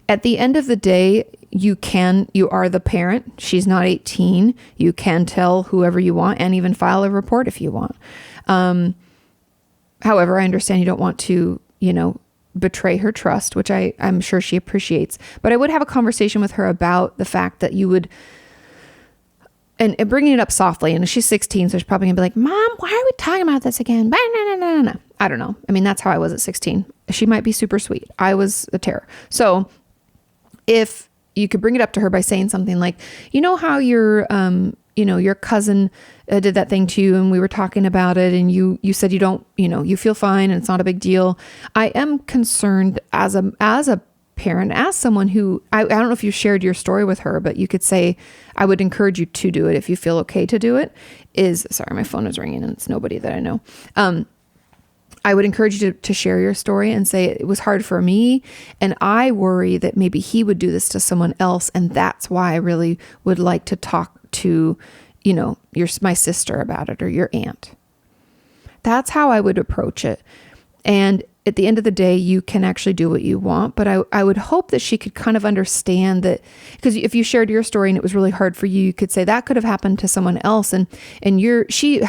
At the end of the day, you are the parent. She's not 18. You can tell whoever you want and even file a report if you want. However, I understand you don't want to, betray her trust, which I'm sure she appreciates. But I would have a conversation with her about the fact that you would, and bringing it up softly, and she's 16, so she's probably gonna be like, Mom, why are we talking about this again? No. I don't know. I mean, that's how I was at 16. She might be super sweet. I was a terror. So if you could bring it up to her by saying something like, how your cousin did that thing to you, and we were talking about it, and you said you don't, you feel fine and it's not a big deal. I am concerned as a parent, as someone who, I don't know if you shared your story with her, but you could say, I would encourage you to do it if you feel okay to do it, sorry, my phone is ringing and it's nobody that I know. I would encourage you to share your story and say, it was hard for me, and I worry that maybe he would do this to someone else, and that's why I really would like to talk to, my sister about it, or your aunt. That's how I would approach it. And at the end of the day, you can actually do what you want, but I would hope that she could kind of understand that, because if you shared your story and it was really hard for you, you could say that could have happened to someone else, and she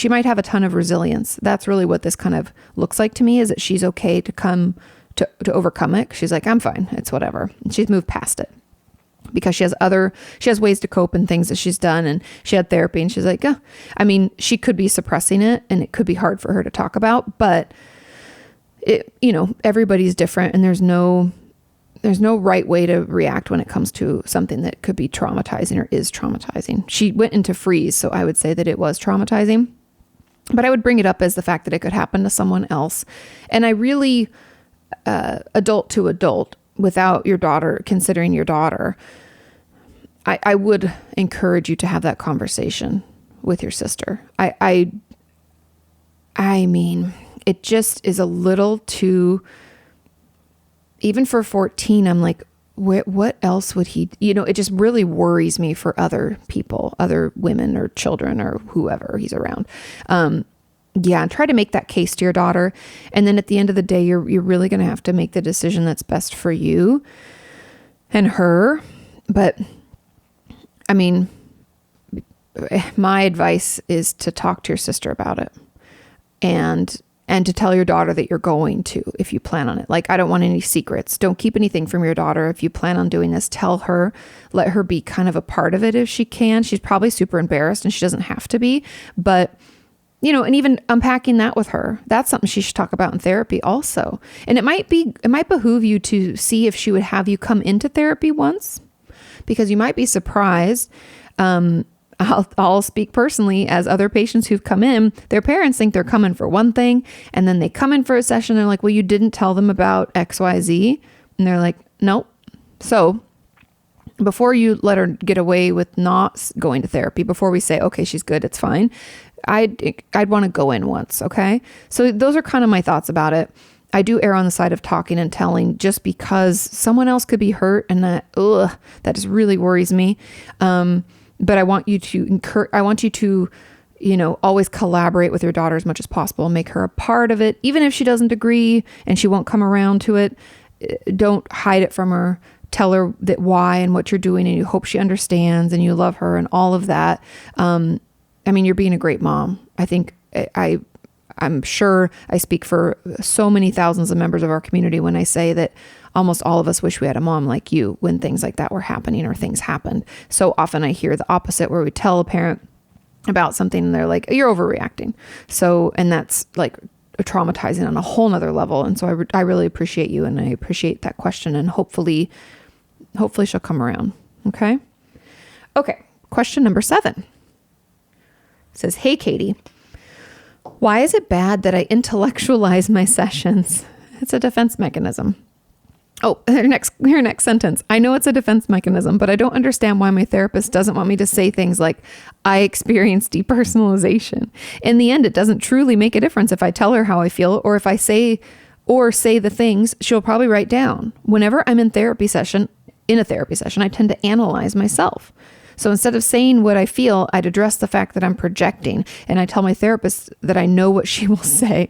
might have a ton of resilience. That's really what this kind of looks like to me, is that she's okay to come to overcome it. She's like, I'm fine. It's whatever. And she's moved past it because she has ways to cope and things that she's done, and she had therapy, and she's like, oh. I mean, she could be suppressing it, and it could be hard for her to talk about, but everybody's different, and there's no right way to react when it comes to something that could be traumatizing or is traumatizing. She went into freeze, so I would say that it was traumatizing, but I would bring it up as the fact that it could happen to someone else. And I really, adult to adult, without your daughter, considering your daughter, I would encourage you to have that conversation with your sister. I mean, it just is a little too, even for 14, I'm like, what else would he, it just really worries me for other people, other women or children or whoever he's around. And try to make that case to your daughter. And then at the end of the day, you're really going to have to make the decision that's best for you and her. But I mean, my advice is to talk to your sister about it, and to tell your daughter that you're going to, if you plan on it. Like, I don't want any secrets. Don't keep anything from your daughter. If you plan on doing this, tell her, let her be kind of a part of it if she can. She's probably super embarrassed, and she doesn't have to be, but and even unpacking that with her, that's something she should talk about in therapy also. And it might behoove you to see if she would have you come into therapy once, because you might be surprised. I'll speak personally, as other patients who've come in, their parents think they're coming for one thing, and then they come in for a session. They're like, well, you didn't tell them about XYZ. And they're like, nope. So before you let her get away with not going to therapy, before we say, okay, she's good, it's fine, I'd want to go in once. Okay. So those are kind of my thoughts about it. I do err on the side of talking and telling, just because someone else could be hurt, and that just really worries me. But I want you to always collaborate with your daughter as much as possible, make her a part of it. Even if she doesn't agree and she won't come around to it, don't hide it from her. Tell her that why and what you're doing, and you hope she understands and you love her and all of that. I mean, you're being a great mom. I think I'm sure I speak for so many thousands of members of our community when I say that almost all of us wish we had a mom like you when things like that were happening or things happened. So often I hear the opposite, where we tell a parent about something and they're like, you're overreacting. So, and that's like traumatizing on a whole nother level. And so I really appreciate you, and I appreciate that question. And hopefully hopefully she'll come around. Okay. Okay. Question number 7. It says, hey, Katie, why is it bad that I intellectualize my sessions? It's a defense mechanism. Oh, her next sentence. I know it's a defense mechanism, but I don't understand why my therapist doesn't want me to say things like, I experience depersonalization. In the end, it doesn't truly make a difference if I tell her how I feel or if I say the things she'll probably write down. Whenever I'm in a therapy session, I tend to analyze myself. So instead of saying what I feel, I'd address the fact that I'm projecting, and I tell my therapist that I know what she will say.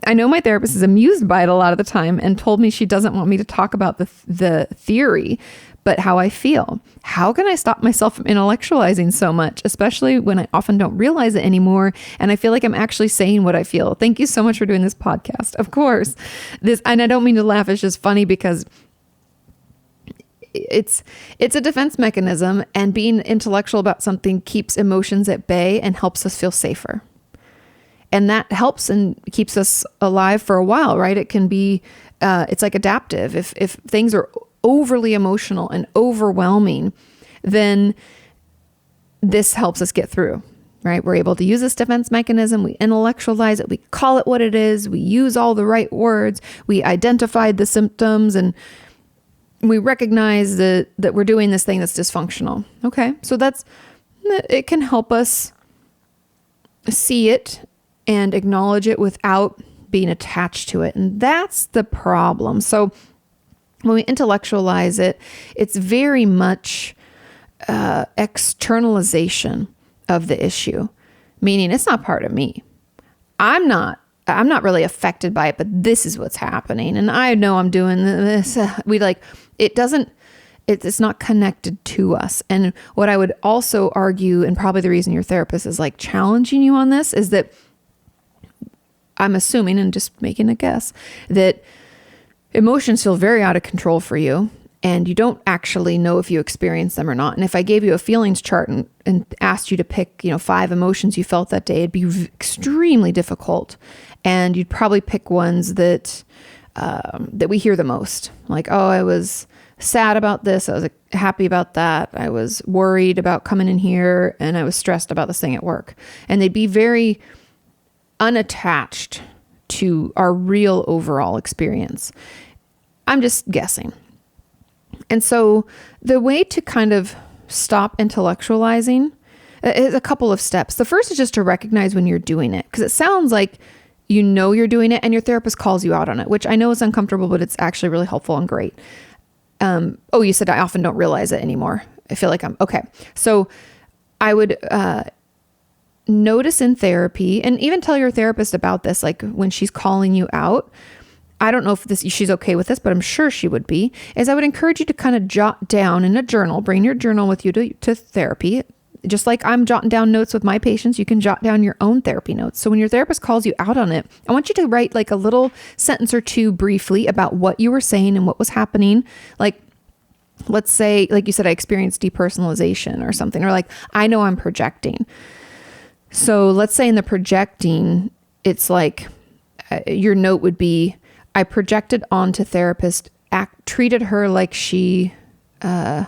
I know my therapist is amused by it a lot of the time and told me she doesn't want me to talk about the theory, but how I feel. How can I stop myself from intellectualizing so much, especially when I often don't realize it anymore and I feel like I'm actually saying what I feel? Thank you so much for doing this podcast. Of course, and I don't mean to laugh, it's just funny because it's a defense mechanism, and being intellectual about something keeps emotions at bay and helps us feel safer. And that helps and keeps us alive for a while, right? It can be, it's like adaptive. If things are overly emotional and overwhelming, then this helps us get through, right? We're able to use this defense mechanism. We intellectualize it. We call it what it is. We use all the right words. We identified the symptoms, and we recognize that we're doing this thing that's dysfunctional. Okay. So it can help us see it and acknowledge it without being attached to it. And that's the problem. So when we intellectualize it, it's very much externalization of the issue, meaning it's not part of me. I'm not really affected by it, but this is what's happening. And I know I'm doing this. It's not connected to us. And what I would also argue, and probably the reason your therapist is like challenging you on this, is that I'm assuming, and just making a guess, that emotions feel very out of control for you, and you don't actually know if you experience them or not. And if I gave you a feelings chart and asked you to pick, 5 emotions you felt that day, it'd be extremely difficult. And you'd probably pick ones that we hear the most. Like, oh, I was sad about this. I was happy about that. I was worried about coming in here, and I was stressed about this thing at work. And they'd be very unattached to our real overall experience. I'm just guessing. And so the way to kind of stop intellectualizing is a couple of steps. The first is just to recognize when you're doing it, because it sounds like you know you're doing it and your therapist calls you out on it, which I know is uncomfortable, but it's actually really helpful and great. You said I often don't realize it anymore. I feel like I'm okay. So I would notice in therapy, and even tell your therapist about this, like when she's calling you out. I don't know if she's okay with this, but I'm sure she would be, is I would encourage you to kind of jot down in a journal, bring your journal with you to therapy. Just like I'm jotting down notes with my patients, you can jot down your own therapy notes. So when your therapist calls you out on it, I want you to write like a little sentence or two briefly about what you were saying and what was happening. Like, let's say, like you said, I experienced depersonalization or something, or like, I know I'm projecting. So let's say in the projecting, it's like your note would be, I projected onto therapist, treated her like she, I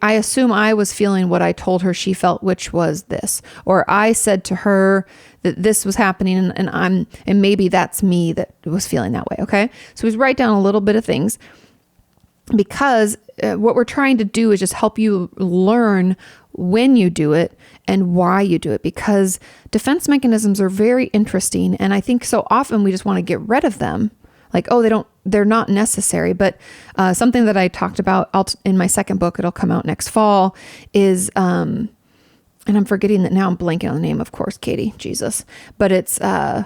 assume I was feeling what I told her she felt, which was this, or I said to her that this was happening, and maybe that's me that was feeling that way. Okay. So we write down a little bit of things, because what we're trying to do is just help you learn when you do it and why you do it, because defense mechanisms are very interesting. And I think so often we just want to get rid of them. Like, oh, they're not necessary. But something that I talked about in my second book, it'll come out next fall, is, and I'm forgetting that now, I'm blanking on the name, of course, Katie, Jesus. But it's a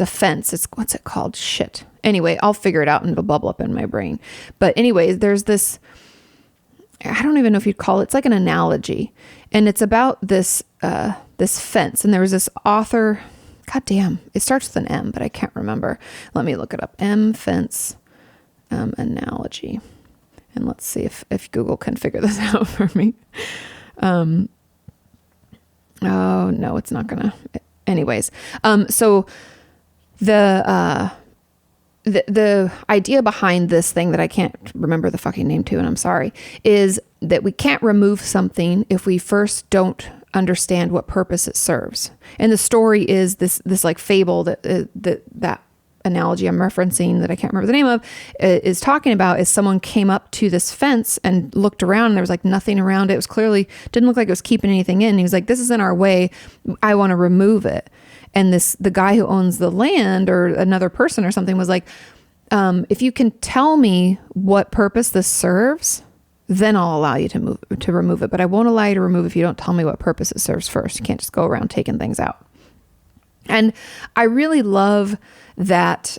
fence. What's it called? Shit. Anyway, I'll figure it out and it'll bubble up in my brain. But anyways, there's this, I don't even know if you'd call it, it's like an analogy. And it's about this fence. And there was this author, God damn, it starts with an M, but I can't remember. Let me look it up. M fence analogy. And let's see if Google can figure this out for me. Oh no, it's not gonna. Anyways, so the idea behind this thing that I can't remember the fucking name to, and I'm sorry, is that we can't remove something if we first don't understand what purpose it serves. And the story is this like fable that analogy I'm referencing that I can't remember the name of is talking about is someone came up to this fence and looked around and there was like nothing around it. It was clearly didn't look like it was keeping anything in. He was like, this is in our way. I want to remove it. And the guy who owns the land or another person or something was like, if you can tell me what purpose this serves, then I'll allow you to remove it. But I won't allow you to remove it if you don't tell me what purpose it serves first. You can't just go around taking things out. And I really love that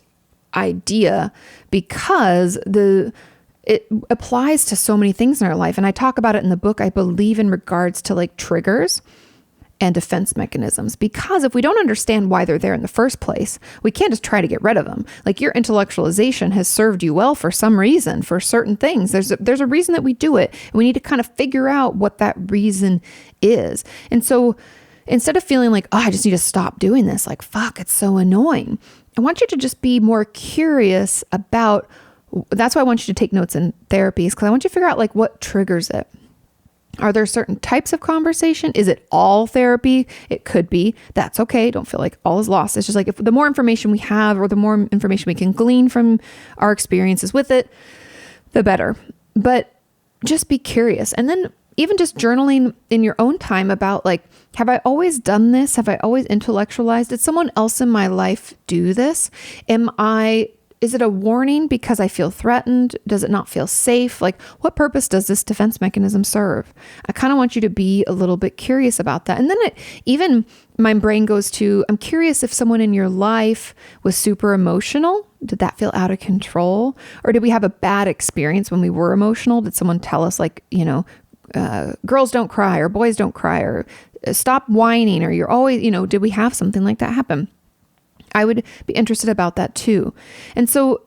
idea because it applies to so many things in our life. And I talk about it in the book, I believe, in regards to like triggers and defense mechanisms, because if we don't understand why they're there in the first place, we can't just try to get rid of them. Like your intellectualization has served you well for some reason, for certain things. There's a reason that we do it. And we need to kind of figure out what that reason is. And so instead of feeling like, oh, I just need to stop doing this, like, fuck, it's so annoying. I want you to just be more curious about, that's why I want you to take notes in therapies, because I want you to figure out like what triggers it. Are there certain types of conversation? Is it all therapy? It could be. That's okay. Don't feel like all is lost. It's just like if the more information we have or the more information we can glean from our experiences with it, the better. But just be curious. And then even just journaling in your own time about like, have I always done this? Have I always intellectualized? Did someone else in my life do this? Is it a warning because I feel threatened? Does it not feel safe? Like, what purpose does this defense mechanism serve? I kind of want you to be a little bit curious about that. And then even my brain goes to, I'm curious if someone in your life was super emotional. Did that feel out of control? Or did we have a bad experience when we were emotional? Did someone tell us like, girls don't cry or boys don't cry or stop whining or you're always, did we have something like that happen? I would be interested about that too. And so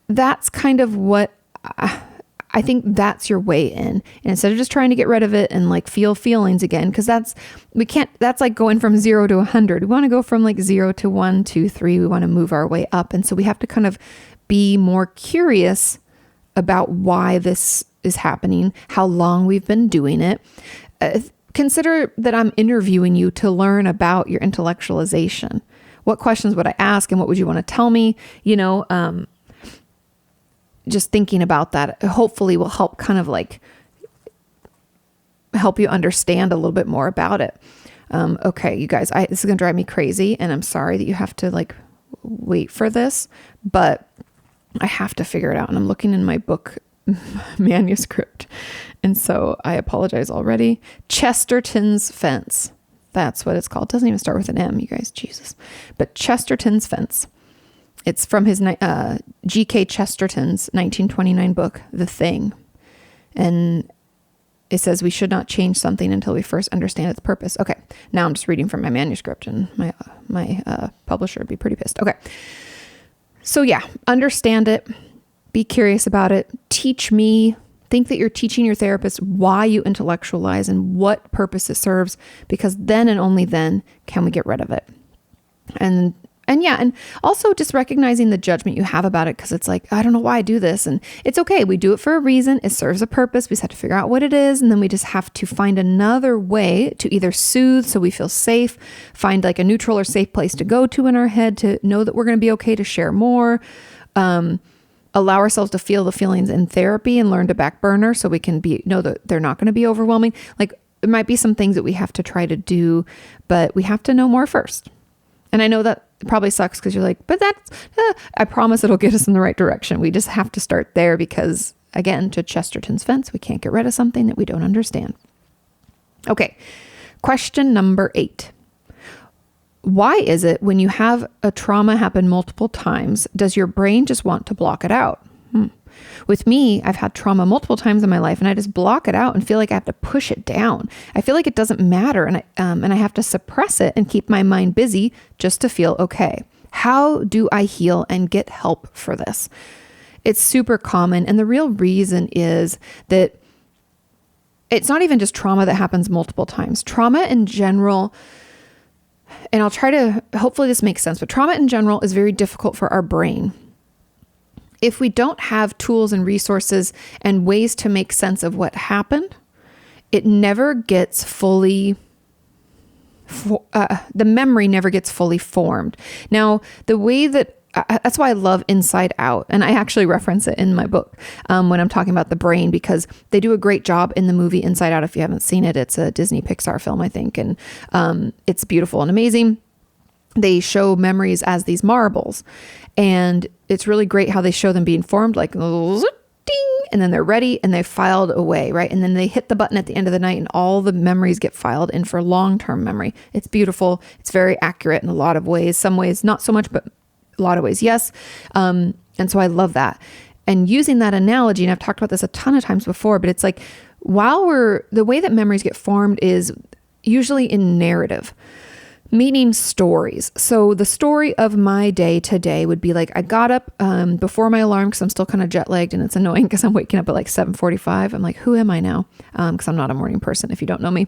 that's kind of what I think that's your way in. And instead of just trying to get rid of it and like feel feelings again, because that's like going from 0 to 100. We want to go from like 0 to 1, 2, 3. We want to move our way up. And so we have to kind of be more curious about why this is happening, how long we've been doing it. Consider that I'm interviewing you to learn about your intellectualization. What questions would I ask and what would you want to tell me? Just thinking about that hopefully will help kind of like help you understand a little bit more about it. Okay, you guys, this is going to drive me crazy and I'm sorry that you have to like wait for this, but I have to figure it out. And I'm looking in my book manuscript. And so I apologize already. Chesterton's Fence. That's what it's called. It doesn't even start with an M, you guys. Jesus. But Chesterton's Fence. It's from his G.K. Chesterton's 1929 book, The Thing. And it says we should not change something until we first understand its purpose. Okay. Now I'm just reading from my manuscript and my publisher would be pretty pissed. Okay. So yeah, understand it. Be curious about it. Teach me. Think that you're teaching your therapist why you intellectualize and what purpose it serves, because then and only then can we get rid of it. And also just recognizing the judgment you have about it, because it's like, I don't know why I do this. And it's okay. We do it for a reason. It serves a purpose. We just have to figure out what it is. And then we just have to find another way to either soothe so we feel safe, find like a neutral or safe place to go to in our head to know that we're going to be okay, to share more, allow ourselves to feel the feelings in therapy and learn to back burner so we can know that they're not going to be overwhelming. Like it might be some things that we have to try to do, but we have to know more first. And I know that probably sucks because you're like, but I promise it'll get us in the right direction. We just have to start there because again, to Chesterton's Fence, we can't get rid of something that we don't understand. Okay. Question number 8. Why is it when you have a trauma happen multiple times, does your brain just want to block it out? With me, I've had trauma multiple times in my life and I just block it out and feel like I have to push it down. I feel like it doesn't matter and I have to suppress it and keep my mind busy just to feel okay. How do I heal and get help for this? It's super common. And the real reason is that it's not even just trauma that happens multiple times. Trauma in general, and I'll try to, hopefully this makes sense, but trauma in general is very difficult for our brain. if we don't have tools and resources and ways to make sense of what happened, it never gets fully, the memory never gets fully formed. Now, the way that, that's why I love Inside Out. And I actually reference it in my book when I'm talking about the brain, because they do a great job in the movie Inside Out. If you haven't seen it, it's a Disney Pixar film, I think. And it's beautiful and amazing. They show memories as these marbles. And it's really great how they show them being formed, like ding, and then they're ready and they filed away, right? And then they hit the button at the end of the night and all the memories get filed in for long-term memory. It's beautiful. It's very accurate in a lot of ways. Some ways, not so much, but a lot of ways, yes. And so I love that. And using that analogy, and I've talked about this a ton of times before, but it's like, the way that memories get formed is usually in narrative, meaning stories. So the story of my day today would be like, I got up before my alarm because I'm still kind of jet lagged and it's annoying because I'm waking up at like 7:45. I'm like, who am I now? Because I'm not a morning person if you don't know me.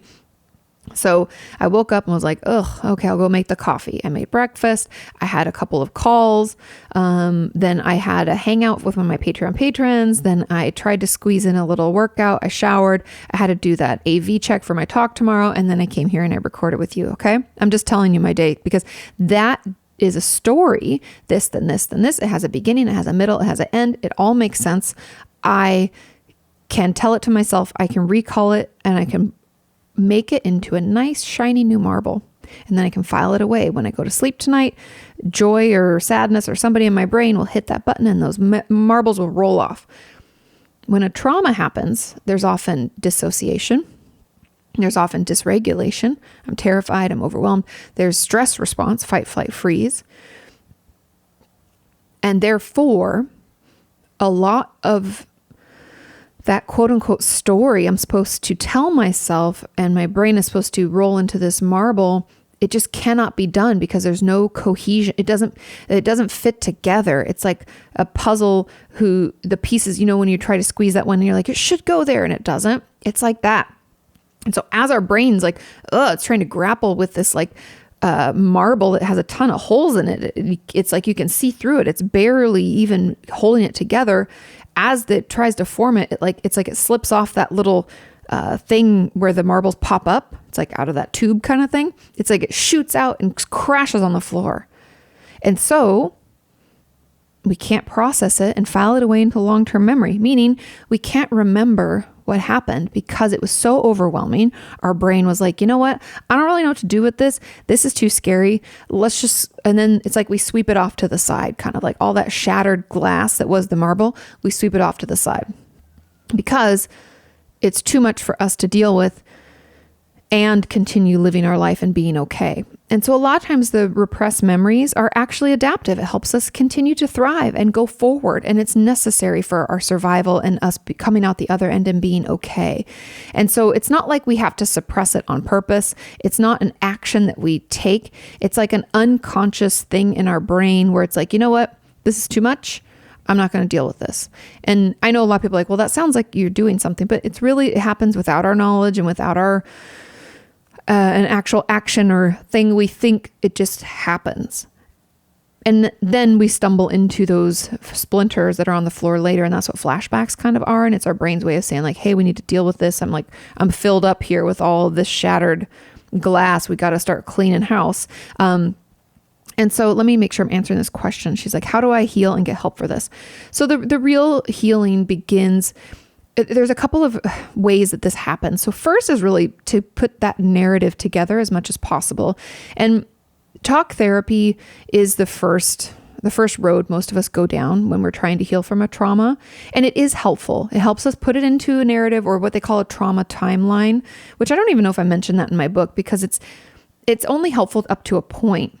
So I woke up and was like, okay, I'll go make the coffee. I made breakfast. I had a couple of calls. Then I had a hangout with one of my Patreon patrons. Then I tried to squeeze in a little workout. I showered. I had to do that AV check for my talk tomorrow. And then I came here and I recorded with you. Okay. I'm just telling you my day because that is a story. This, then this, then this. It has a beginning. It has a middle. It has an end. It all makes sense. I can tell it to myself. I can recall it and I can make it into a nice shiny new marble. And then I can file it away. When I go to sleep tonight, joy or sadness or somebody in my brain will hit that button and those marbles will roll off. When a trauma happens, there's often dissociation. There's often dysregulation. I'm terrified. I'm overwhelmed. There's stress response, fight, flight, freeze. And therefore, a lot of that quote unquote story I'm supposed to tell myself and my brain is supposed to roll into this marble, it just cannot be done because there's no cohesion. It doesn't fit together. It's like a puzzle the pieces, when you try to squeeze that one and you're like, it should go there and it doesn't. It's like that. And so as our brain's like, it's trying to grapple with this like marble that has a ton of holes in it. It's like you can see through it. It's barely even holding it together. As it tries to form it, it's like it slips off that little thing where the marbles pop up. It's like out of that tube kind of thing. It's like it shoots out and crashes on the floor. And so we can't process it and file it away into long-term memory, meaning we can't remember what happened because it was so overwhelming. Our brain was like, you know what? I don't really know what to do with this. This is too scary. And then it's like we sweep it off to the side, kind of like all that shattered glass that was the marble. We sweep it off to the side because it's too much for us to deal with and continue living our life and being okay. And so a lot of times the repressed memories are actually adaptive. It helps us continue to thrive and go forward. And it's necessary for our survival and us coming out the other end and being okay. And so it's not like we have to suppress it on purpose. It's not an action that we take. It's like an unconscious thing in our brain where it's like, you know what? This is too much. I'm not going to deal with this. And I know a lot of people are like, well, that sounds like you're doing something, but it happens without our knowledge and without our an actual action or thing. We think it just happens. And then we stumble into those splinters that are on the floor later. And that's what flashbacks kind of are. And it's our brain's way of saying like, hey, we need to deal with this. I'm filled up here with all of this shattered glass. We got to start cleaning house. And so let me make sure I'm answering this question. She's like, how do I heal and get help for this? So the real healing begins. There's a couple of ways that this happens. So first is really to put that narrative together as much as possible. And talk therapy is the first road most of us go down when we're trying to heal from a trauma. And it is helpful. It helps us put it into a narrative or what they call a trauma timeline, which I don't even know if I mentioned that in my book because it's only helpful up to a point.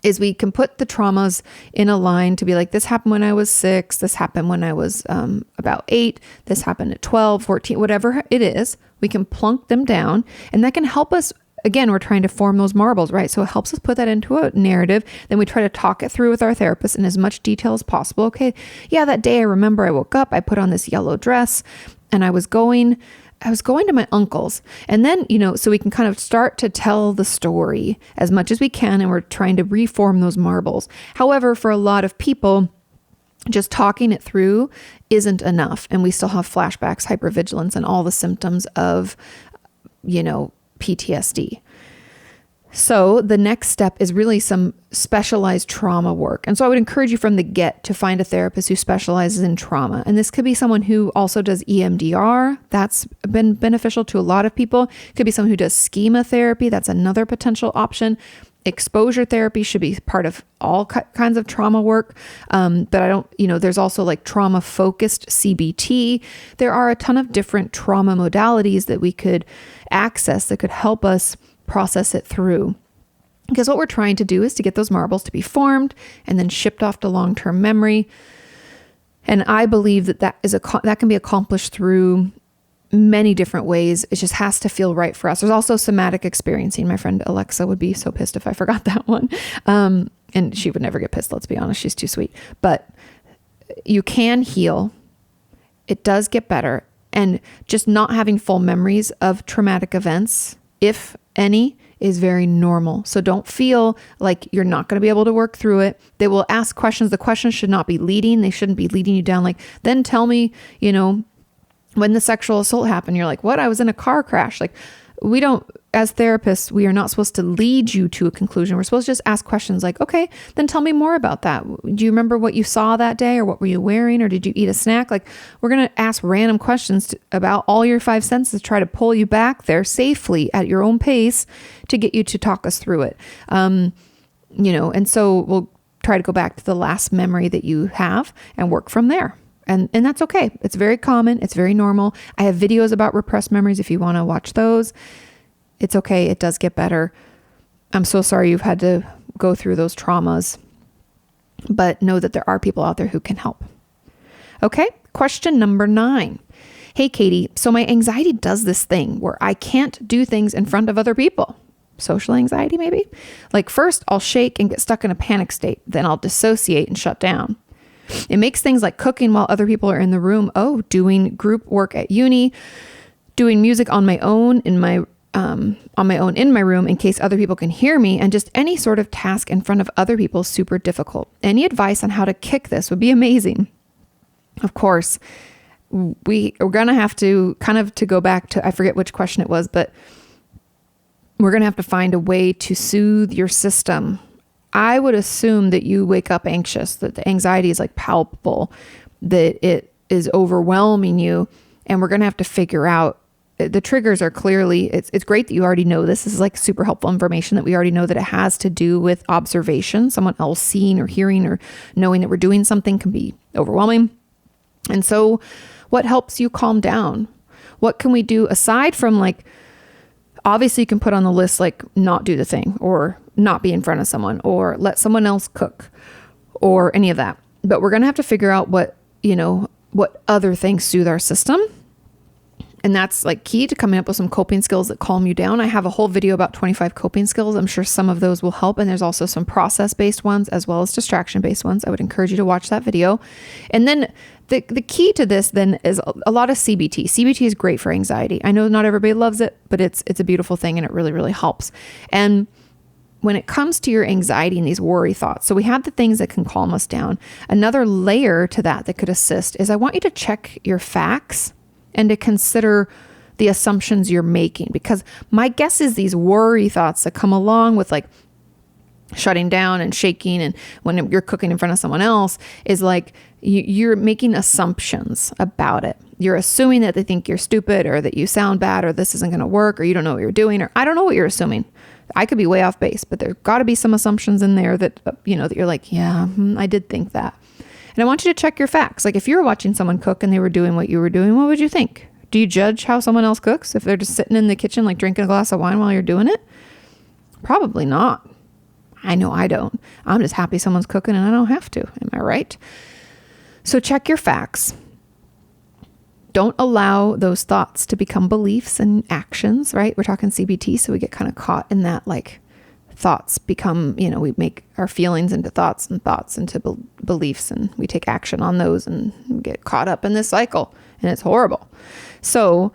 Is we can put the traumas in a line to be like, this happened when I was 6, this happened when I was about 8, this happened at 12, 14, whatever it is, we can plunk them down and that can help us. Again, we're trying to form those marbles, right? So it helps us put that into a narrative. Then we try to talk it through with our therapist in as much detail as possible. Okay, yeah, that day I remember I woke up, I put on this yellow dress and I was going to my uncle's. And then, so we can kind of start to tell the story as much as we can. And we're trying to reform those marbles. However, for a lot of people, just talking it through isn't enough. And we still have flashbacks, hypervigilance, and all the symptoms of, PTSD. So the next step is really some specialized trauma work. And so I would encourage you from the get to find a therapist who specializes in trauma. And this could be someone who also does EMDR. That's been beneficial to a lot of people. It could be someone who does schema therapy. That's another potential option. Exposure therapy should be part of all kinds of trauma work. But there's also like trauma focused CBT. There are a ton of different trauma modalities that we could access that could help us process it through. Because what we're trying to do is to get those marbles to be formed and then shipped off to long-term memory. And I believe that can be accomplished through many different ways. It just has to feel right for us. There's also somatic experiencing. My friend Alexa would be so pissed if I forgot that one. And she would never get pissed, let's be honest. She's too sweet. But you can heal. It does get better. And just not having full memories of traumatic events, if any, is very normal. So don't feel like you're not going to be able to work through it. They will ask questions. The questions should not be leading. They shouldn't be leading you down like, then tell me, when the sexual assault happened. You're like, what? I was in a car crash. Like, we don't, as therapists, we are not supposed to lead you to a conclusion. We're supposed to just ask questions like, okay, then tell me more about that. Do you remember what you saw that day, or what were you wearing, or did you eat a snack? Like, we're going to ask random questions about all your five senses, try to pull you back there safely at your own pace to get you to talk us through it. And so we'll try to go back to the last memory that you have and work from there. And that's okay. It's very common. It's very normal. I have videos about repressed memories if you want to watch those. It's okay. It does get better. I'm so sorry you've had to go through those traumas, but know that there are people out there who can help. Okay. Question number 9. Hey, Katie. So my anxiety does this thing where I can't do things in front of other people. Social anxiety, maybe? Like, first I'll shake and get stuck in a panic state. Then I'll dissociate and shut down. It makes things like cooking while other people are in the room. Oh, doing group work at uni, doing music on my own in my room in case other people can hear me, and just any sort of task in front of other people is super difficult. Any advice on how to kick this would be amazing. Of course, we're going to have to to go back to, I forget which question it was, but we're going to have to find a way to soothe your system. I would assume that you wake up anxious, that the anxiety is like palpable, that it is overwhelming you. And we're going to have to figure out, the triggers are clearly, it's great that you already know this. This is like super helpful information that we already know that it has to do with observation. Someone else seeing or hearing or knowing that we're doing something can be overwhelming. And so what helps you calm down? What can we do aside from, like, obviously you can put on the list, like, not do the thing, or not be in front of someone, or let someone else cook, or any of that. But we're going to have to figure out what other things soothe our system. And that's like key to coming up with some coping skills that calm you down. I have a whole video about 25 coping skills. I'm sure some of those will help. And there's also some process-based ones as well as distraction-based ones. I would encourage you to watch that video. And then the key to this then is a lot of CBT. CBT is great for anxiety. I know not everybody loves it, but it's a beautiful thing, and it really, really helps. And when it comes to your anxiety and these worry thoughts, so we have the things that can calm us down. Another layer to that could assist is I want you to check your facts and to consider the assumptions you're making, because my guess is these worry thoughts that come along with, like, shutting down and shaking, and when you're cooking in front of someone else, is like you're making assumptions about it. You're assuming that they think you're stupid, or that you sound bad, or this isn't going to work, or you don't know what you're doing, or I don't know what you're assuming. I could be way off base, but there's got to be some assumptions in there that, that you're like, yeah, I did think that. And I want you to check your facts. Like, if you were watching someone cook and they were doing what you were doing, what would you think? Do you judge how someone else cooks if they're just sitting in the kitchen, like drinking a glass of wine while you're doing it? Probably not. I know I don't. I'm just happy someone's cooking and I don't have to. Am I right? So check your facts. Don't allow those thoughts to become beliefs and actions, right? We're talking CBT, so we get kind of caught in that, like, thoughts become, we make our feelings into thoughts and thoughts into beliefs, and we take action on those and get caught up in this cycle, and it's horrible. So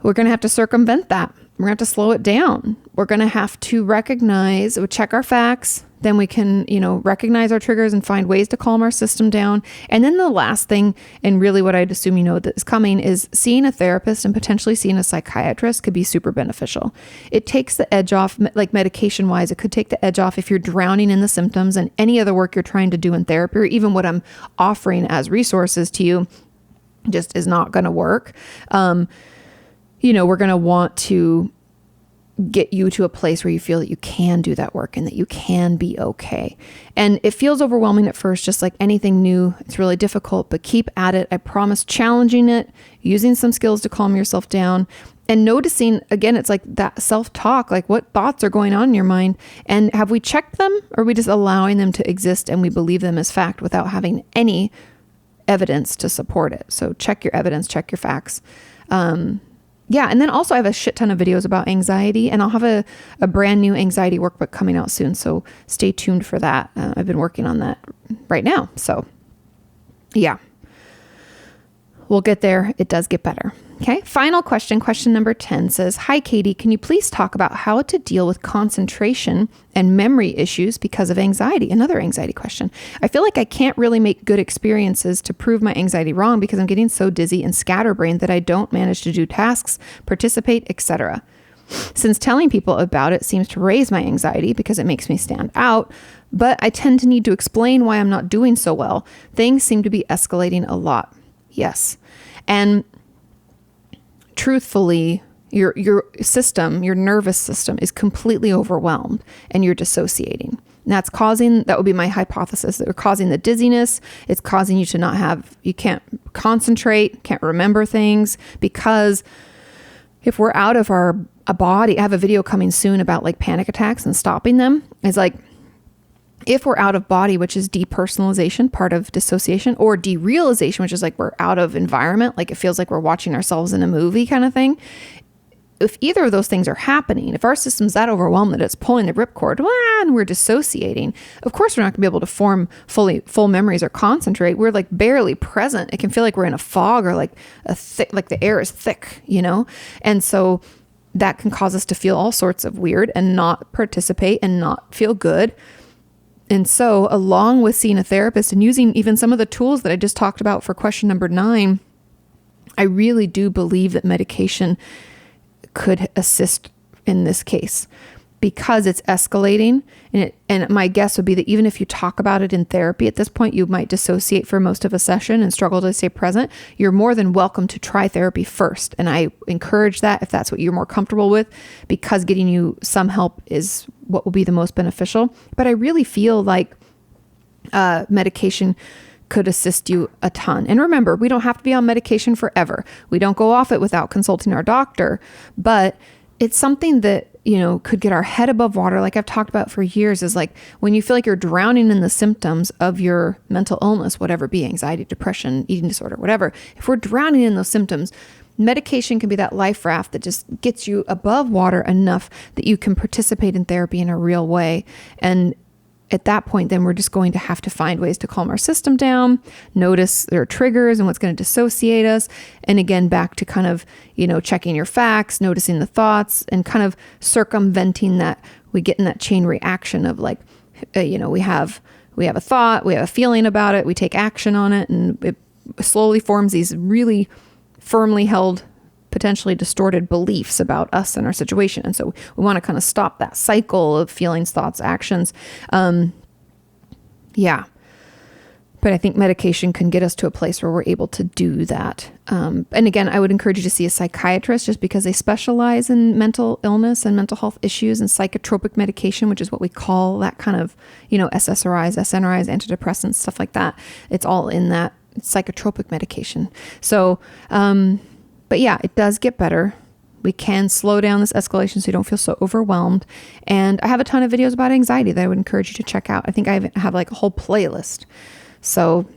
we're going to have to circumvent that. We're going to have to slow it down. We're going to have to recognize, check our facts, then we can, recognize our triggers and find ways to calm our system down. And then the last thing, and really what I'd assume that is coming, is seeing a therapist and potentially seeing a psychiatrist could be super beneficial. It takes the edge off, like medication wise, it could take the edge off if you're drowning in the symptoms, and any other work you're trying to do in therapy, or even what I'm offering as resources to you, just is not going to work. We're going to want to get you to a place where you feel that you can do that work and that you can be okay. And it feels overwhelming at first, just like anything new. It's really difficult, but keep at it. I promise, challenging it, using some skills to calm yourself down, and noticing, again, it's like that self-talk, like what thoughts are going on in your mind, and have we checked them, or are we just allowing them to exist and we believe them as fact without having any evidence to support it? So check your evidence, check your facts. And then also I have a shit ton of videos about anxiety, and I'll have a brand new anxiety workbook coming out soon. So stay tuned for that. I've been working on that right now. So yeah, we'll get there. It does get better. Okay. Final question. Question number 10 says, "Hi, Katie, can you please talk about how to deal with concentration and memory issues because of anxiety?" Another anxiety question. "I feel like I can't really make good experiences to prove my anxiety wrong because I'm getting so dizzy and scatterbrained that I don't manage to do tasks, participate, etc. Since telling people about it seems to raise my anxiety because it makes me stand out, but I tend to need to explain why I'm not doing so well. Things seem to be escalating a lot." Yes. And truthfully, your system, your nervous system is completely overwhelmed and you're dissociating. And that would be my hypothesis, that you're causing the dizziness. It's causing you to you can't concentrate, can't remember things, because if we're out of our body, I have a video coming soon about like panic attacks and stopping them. It's like, if we're out of body, which is depersonalization, part of dissociation, or derealization, which is like we're out of environment, like it feels like we're watching ourselves in a movie kind of thing. If either of those things are happening, if our system's that overwhelmed that it's pulling the ripcord and we're dissociating, of course we're not gonna be able to form full memories or concentrate. We're like barely present. It can feel like we're in a fog, or like like the air is thick, And so that can cause us to feel all sorts of weird and not participate and not feel good. And so, along with seeing a therapist and using even some of the tools that I just talked about for question number 9, I really do believe that medication could assist in this case, because it's escalating. And my guess would be that even if you talk about it in therapy at this point, you might dissociate for most of a session and struggle to stay present. You're more than welcome to try therapy first. And I encourage that if that's what you're more comfortable with, because getting you some help is what will be the most beneficial. But I really feel like medication could assist you a ton. And remember, we don't have to be on medication forever. We don't go off it without consulting our doctor, but it's something that, could get our head above water. Like I've talked about for years, is like when you feel like you're drowning in the symptoms of your mental illness, whatever it be, anxiety, depression, eating disorder, whatever. If we're drowning in those symptoms, medication can be that life raft that just gets you above water enough that you can participate in therapy in a real way. And at that point, then we're just going to have to find ways to calm our system down, notice their triggers and what's going to dissociate us. And again, back to kind of, checking your facts, noticing the thoughts, and kind of circumventing that. We get in that chain reaction of like, we have a thought, we have a feeling about it, we take action on it, and it slowly forms these really firmly held, potentially distorted beliefs about us and our situation. And so we want to kind of stop that cycle of feelings, thoughts, actions. But I think medication can get us to a place where we're able to do that. And again, I would encourage you to see a psychiatrist, just because they specialize in mental illness and mental health issues, and psychotropic medication, which is what we call that kind of, SSRIs, SNRIs, antidepressants, stuff like that. It's all in that psychotropic medication. So, but yeah, it does get better. We can slow down this escalation so you don't feel so overwhelmed. And I have a ton of videos about anxiety that I would encourage you to check out. I think I have like a whole playlist. So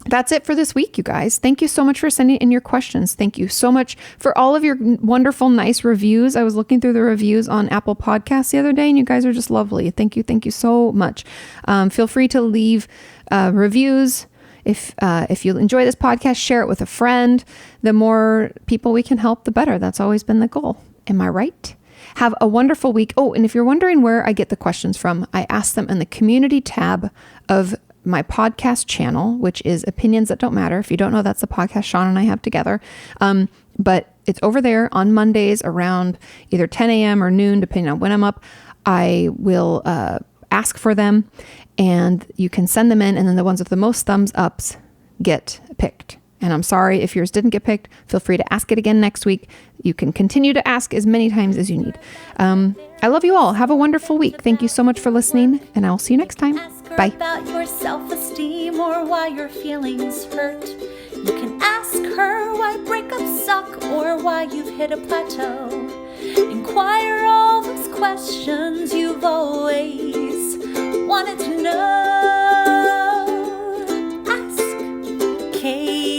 that's it for this week, you guys. Thank you so much for sending in your questions. Thank you so much for all of your wonderful, nice reviews. I was looking through the reviews on Apple Podcasts the other day, and you guys are just lovely. Thank you. Thank you so much. Feel free to leave reviews. If you enjoy this podcast, share it with a friend. The more people we can help, the better. That's always been the goal. Am I right? Have a wonderful week. Oh, and if you're wondering where I get the questions from, I ask them in the community tab of my podcast channel, which is Opinions That Don't Matter. If you don't know, that's the podcast Sean and I have together. But it's over there on Mondays around either 10 a.m. or noon, depending on when I'm up. I will ask for them, and you can send them in, and then the ones with the most thumbs ups get picked. And I'm sorry if yours didn't get picked. Feel free to ask it again next week. You can continue to ask as many times as you need. I love you all. Have a wonderful week. Thank you so much for listening, and I will see you next time. Bye. About your self-esteem or why your feelings hurt. You can ask her why breakups suck or why you've hit a plateau. Inquire all those questions you've always wanted to know. Ask Kati.